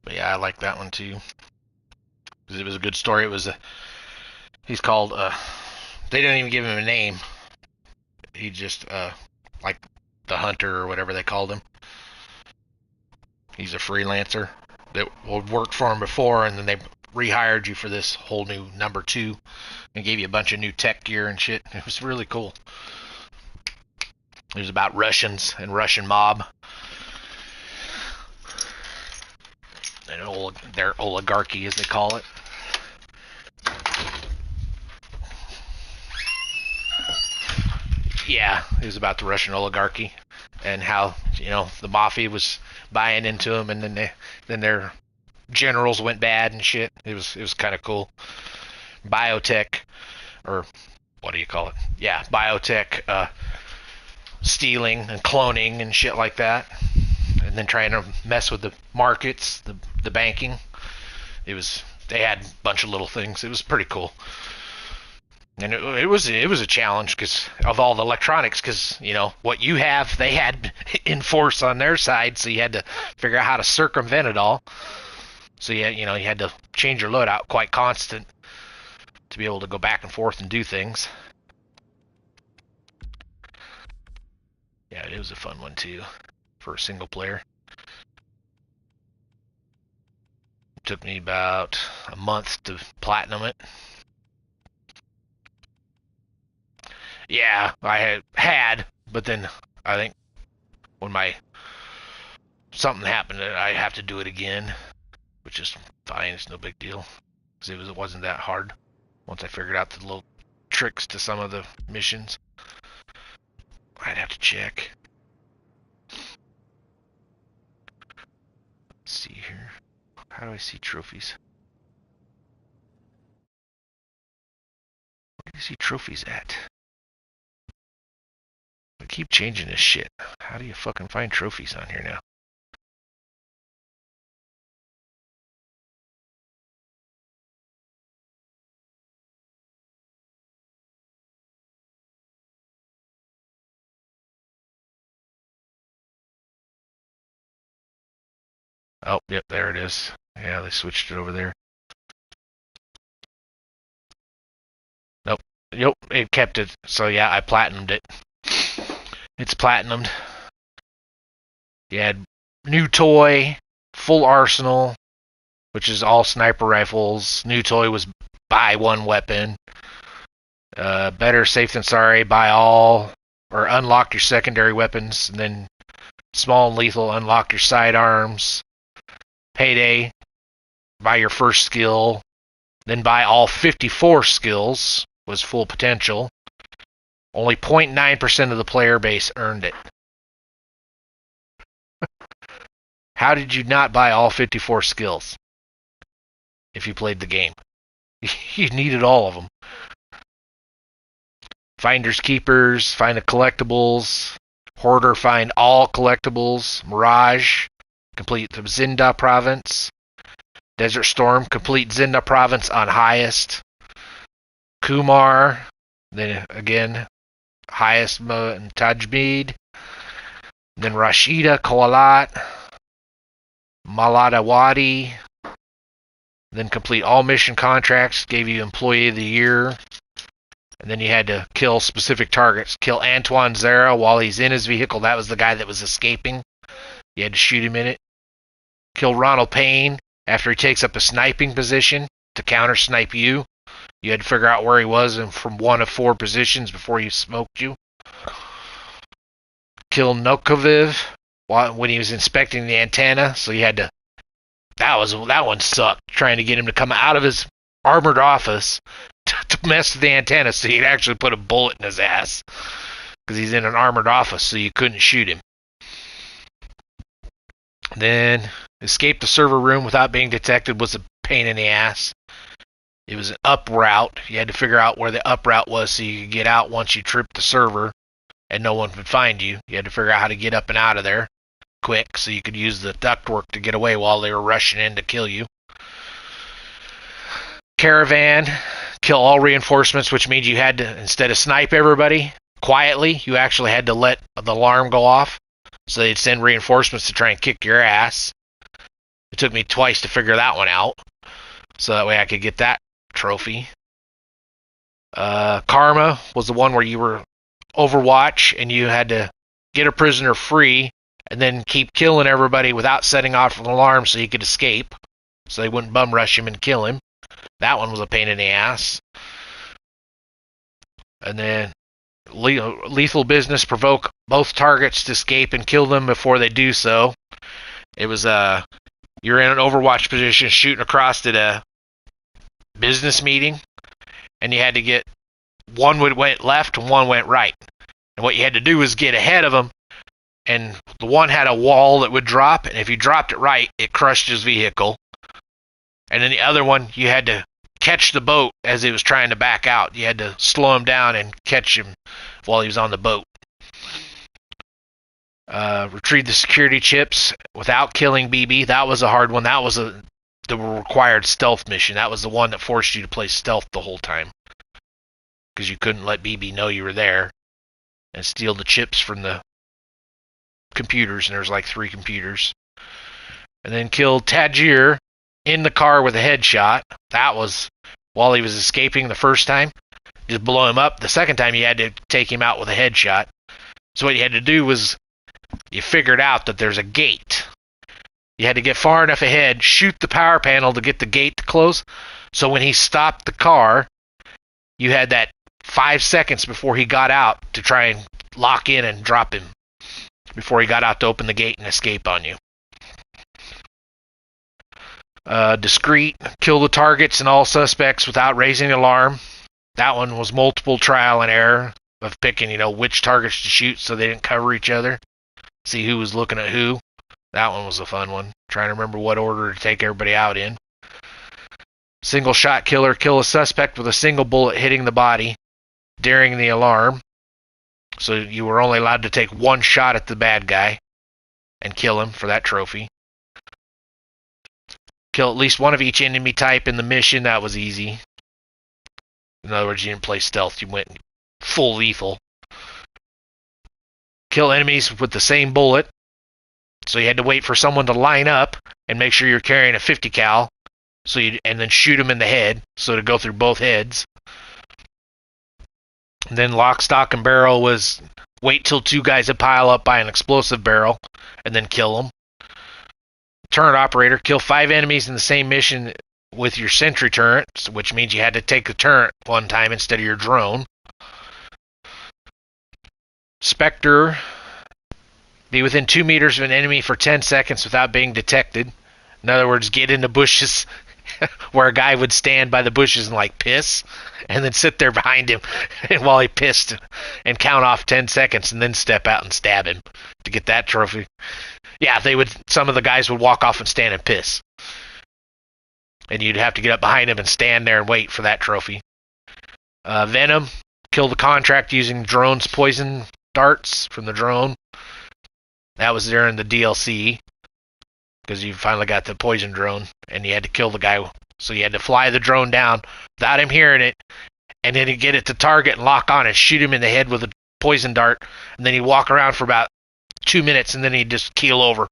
A: But yeah, I like that one too. Because it was a good story. He's called, they didn't even give him a name. He just, like the hunter or whatever they called him. He's a freelancer that worked for him before, and then they rehired you for this whole new number 2 and gave you a bunch of new tech gear and shit. It was really cool. It was about Russians and Russian mob. And their oligarchy, as they call it. Yeah, it was about the Russian oligarchy and how, the mafia was buying into them, and then their generals went bad and shit. It was kind of cool. Biotech, or what do you call it? Yeah, biotech, stealing and cloning and shit like that, and then trying to mess with the markets, the banking. They had a bunch of little things. It was pretty cool. And it was a challenge because of all the electronics, because what you have they had in force on their side, so you had to figure out how to circumvent it all. So you had to change your loadout quite constant to be able to go back and forth and do things. Yeah, it was a fun one too for a single player. It took me about a month to platinum it. Yeah, I had, but then I think when something happened, I have to do it again, which is fine. It's no big deal because it wasn't that hard once I figured out the little tricks to some of the missions. I'd have to check. Let's see here. How do I see trophies? Where do you see trophies at? I keep changing this shit. How do you fucking find trophies on here now? Oh, yep, there it is. Yeah, they switched it over there. Nope. Yep, it kept it. So yeah, I platinumed it. It's platinumed. You had new toy, full arsenal, which is all sniper rifles. New toy was buy one weapon. Better safe than sorry, buy all, or unlock your secondary weapons, and then small and lethal, unlock your sidearms. Payday, buy your first skill, then buy all 54 skills, was full potential. Only 0.9% of the player base earned it. How did you not buy all 54 skills if you played the game? You needed all of them. Finders keepers, find the collectibles. Hoarder, find all collectibles. Mirage, complete the Zinda province. Desert Storm, complete Zinda province on highest. Kumar, then again, highest in Tajmeed. Then Rashida, Koalat, Maladawadi. Then complete all mission contracts, gave you Employee of the Year. And then you had to kill specific targets. Kill Antoine Zara while he's in his vehicle. That was the guy that was escaping. You had to shoot him in it. Kill Ronald Payne after he takes up a sniping position to counter-snipe you. You had to figure out where he was and from one of 4 positions before he smoked you. Kill Nokoviv when he was inspecting the antenna. So you had to... That one sucked, trying to get him to come out of his armored office to mess with the antenna so you'd actually put a bullet in his ass. Because he's in an armored office, so you couldn't shoot him. Then, escape the server room without being detected was a pain in the ass. It was an up route. You had to figure out where the up route was so you could get out once you tripped the server and no one would find you. You had to figure out how to get up and out of there quick so you could use the ductwork to get away while they were rushing in to kill you. Caravan, kill all reinforcements, which means you had to, instead of snipe everybody quietly, you actually had to let the alarm go off so they'd send reinforcements to try and kick your ass. It took me twice to figure that one out so that way I could get that trophy. Karma was the one where you were Overwatch and you had to get a prisoner free and then keep killing everybody without setting off an alarm so you could escape, so they wouldn't bum rush him and kill him. That one was a pain in the ass. And then lethal business, provoke both targets to escape and kill them before they do so. It was you're in an Overwatch position shooting across at a business meeting, and you had to get one went left and one went right. And what you had to do was get ahead of them, and the one had a wall that would drop, and if you dropped it right, it crushed his vehicle. And then the other one, you had to catch the boat as he was trying to back out. You had to slow him down and catch him while he was on the boat. Retrieve the security chips without killing BB. That was a hard one. That was the required stealth mission. That was the one that forced you to play stealth the whole time, because you couldn't let BB know you were there and steal the chips from the computers, and there's like 3 computers. And then kill Tajir in the car with a headshot. That was while he was escaping the first time. Just blow him up. The second time you had to take him out with a headshot. So what you had to do was you figured out that there's a gate. You had to get far enough ahead, shoot the power panel to get the gate to close. So when he stopped the car, you had that 5 seconds before he got out to try and lock in and drop him before he got out to open the gate and escape on you. Discreet, kill the targets and all suspects without raising the alarm. That one was multiple trial and error of picking, which targets to shoot so they didn't cover each other. See who was looking at who. That one was a fun one. Trying to remember what order to take everybody out in. Single shot killer, kill a suspect with a single bullet hitting the body during the alarm. So you were only allowed to take 1 shot at the bad guy and kill him for that trophy. Kill at least one of each enemy type in the mission. That was easy. In other words, you didn't play stealth. You went full lethal. Kill enemies with the same bullet. So you had to wait for someone to line up and make sure you're carrying a 50 cal. And then shoot them in the head. So to go through both heads. And then lock, stock, and barrel was wait till 2 guys would pile up by an explosive barrel and then kill them. Turret operator, kill 5 enemies in the same mission with your sentry turret, which means you had to take the turret one time instead of your drone. Spectre, be within 2 meters of an enemy for 10 seconds without being detected. In other words, get in the bushes where a guy would stand by the bushes and piss, and then sit there behind him while he pissed and count off 10 seconds and then step out and stab him to get that trophy. Yeah, some of the guys would walk off and stand and piss. And you'd have to get up behind him and stand there and wait for that trophy. Venom, kill the contract using drone's poison darts from the drone. That was there in the DLC, because you finally got the poison drone, and you had to kill the guy. So you had to fly the drone down without him hearing it, and then he'd get it to target and lock on and shoot him in the head with a poison dart, and then he'd walk around for about 2 minutes, and then he'd just keel over,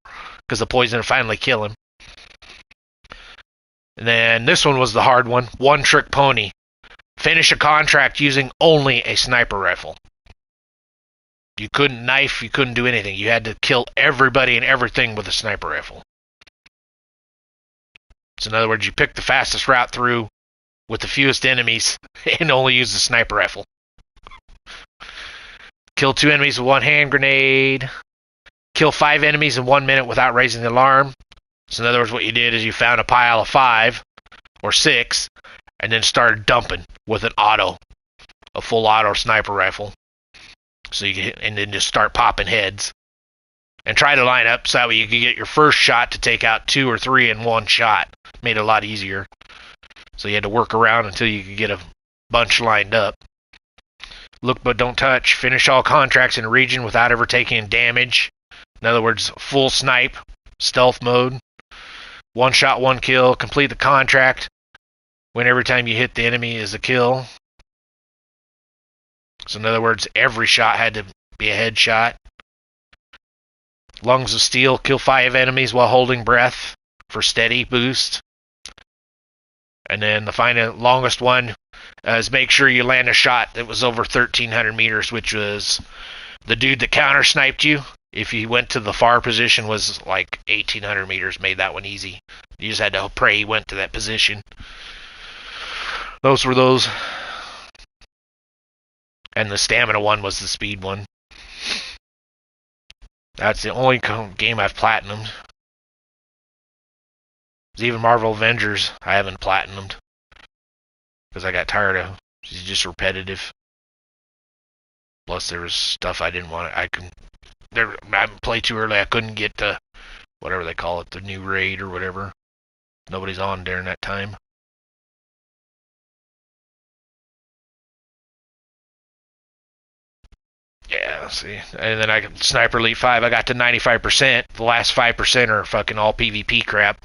A: because the poison would finally kill him. And then this one was the hard one, One Trick Pony. Finish a contract using only a sniper rifle. You couldn't knife, you couldn't do anything. You had to kill everybody and everything with a sniper rifle. So in other words, you pick the fastest route through with the fewest enemies and only use the sniper rifle. Kill 2 enemies with 1 hand grenade. Kill 5 enemies in 1 minute without raising the alarm. So in other words, what you did is you found a pile of 5 or 6 and then started dumping with a full auto sniper rifle. So and then just start popping heads. And try to line up so that way you could get your first shot to take out 2 or 3 in one shot. Made it a lot easier. So you had to work around until you could get a bunch lined up. Look but don't touch. Finish all contracts in a region without ever taking damage. In other words, full snipe, stealth mode. 1 shot, 1 kill. Complete the contract when every time you hit the enemy is a kill. So in other words, every shot had to be a headshot. Lungs of Steel. Kill 5 enemies while holding breath for steady boost. And then the longest one is make sure you land a shot that was over 1,300 meters, which was the dude that counter sniped you. If you went to the far position was like 1,800 meters, made that one easy. You just had to pray he went to that position. Those were those. And the stamina one was the speed one. That's the only game I've platinumed. Even Marvel Avengers, I haven't platinumed. Because I got tired of it's just repetitive. Plus there was stuff I didn't want. I played too early. I couldn't get to whatever they call it, the new raid or whatever. Nobody's on during that time. Yeah, see. And then I got Sniper Elite 5, I got to 95%. The last 5% are fucking all PvP crap.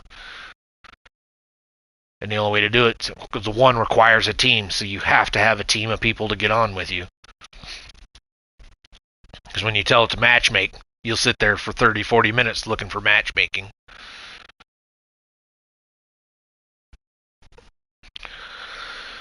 A: And the only way to do it, because the one requires a team, so you have to have a team of people to get on with you. Because when you tell it to matchmake, you'll sit there for 30, 40 minutes looking for matchmaking.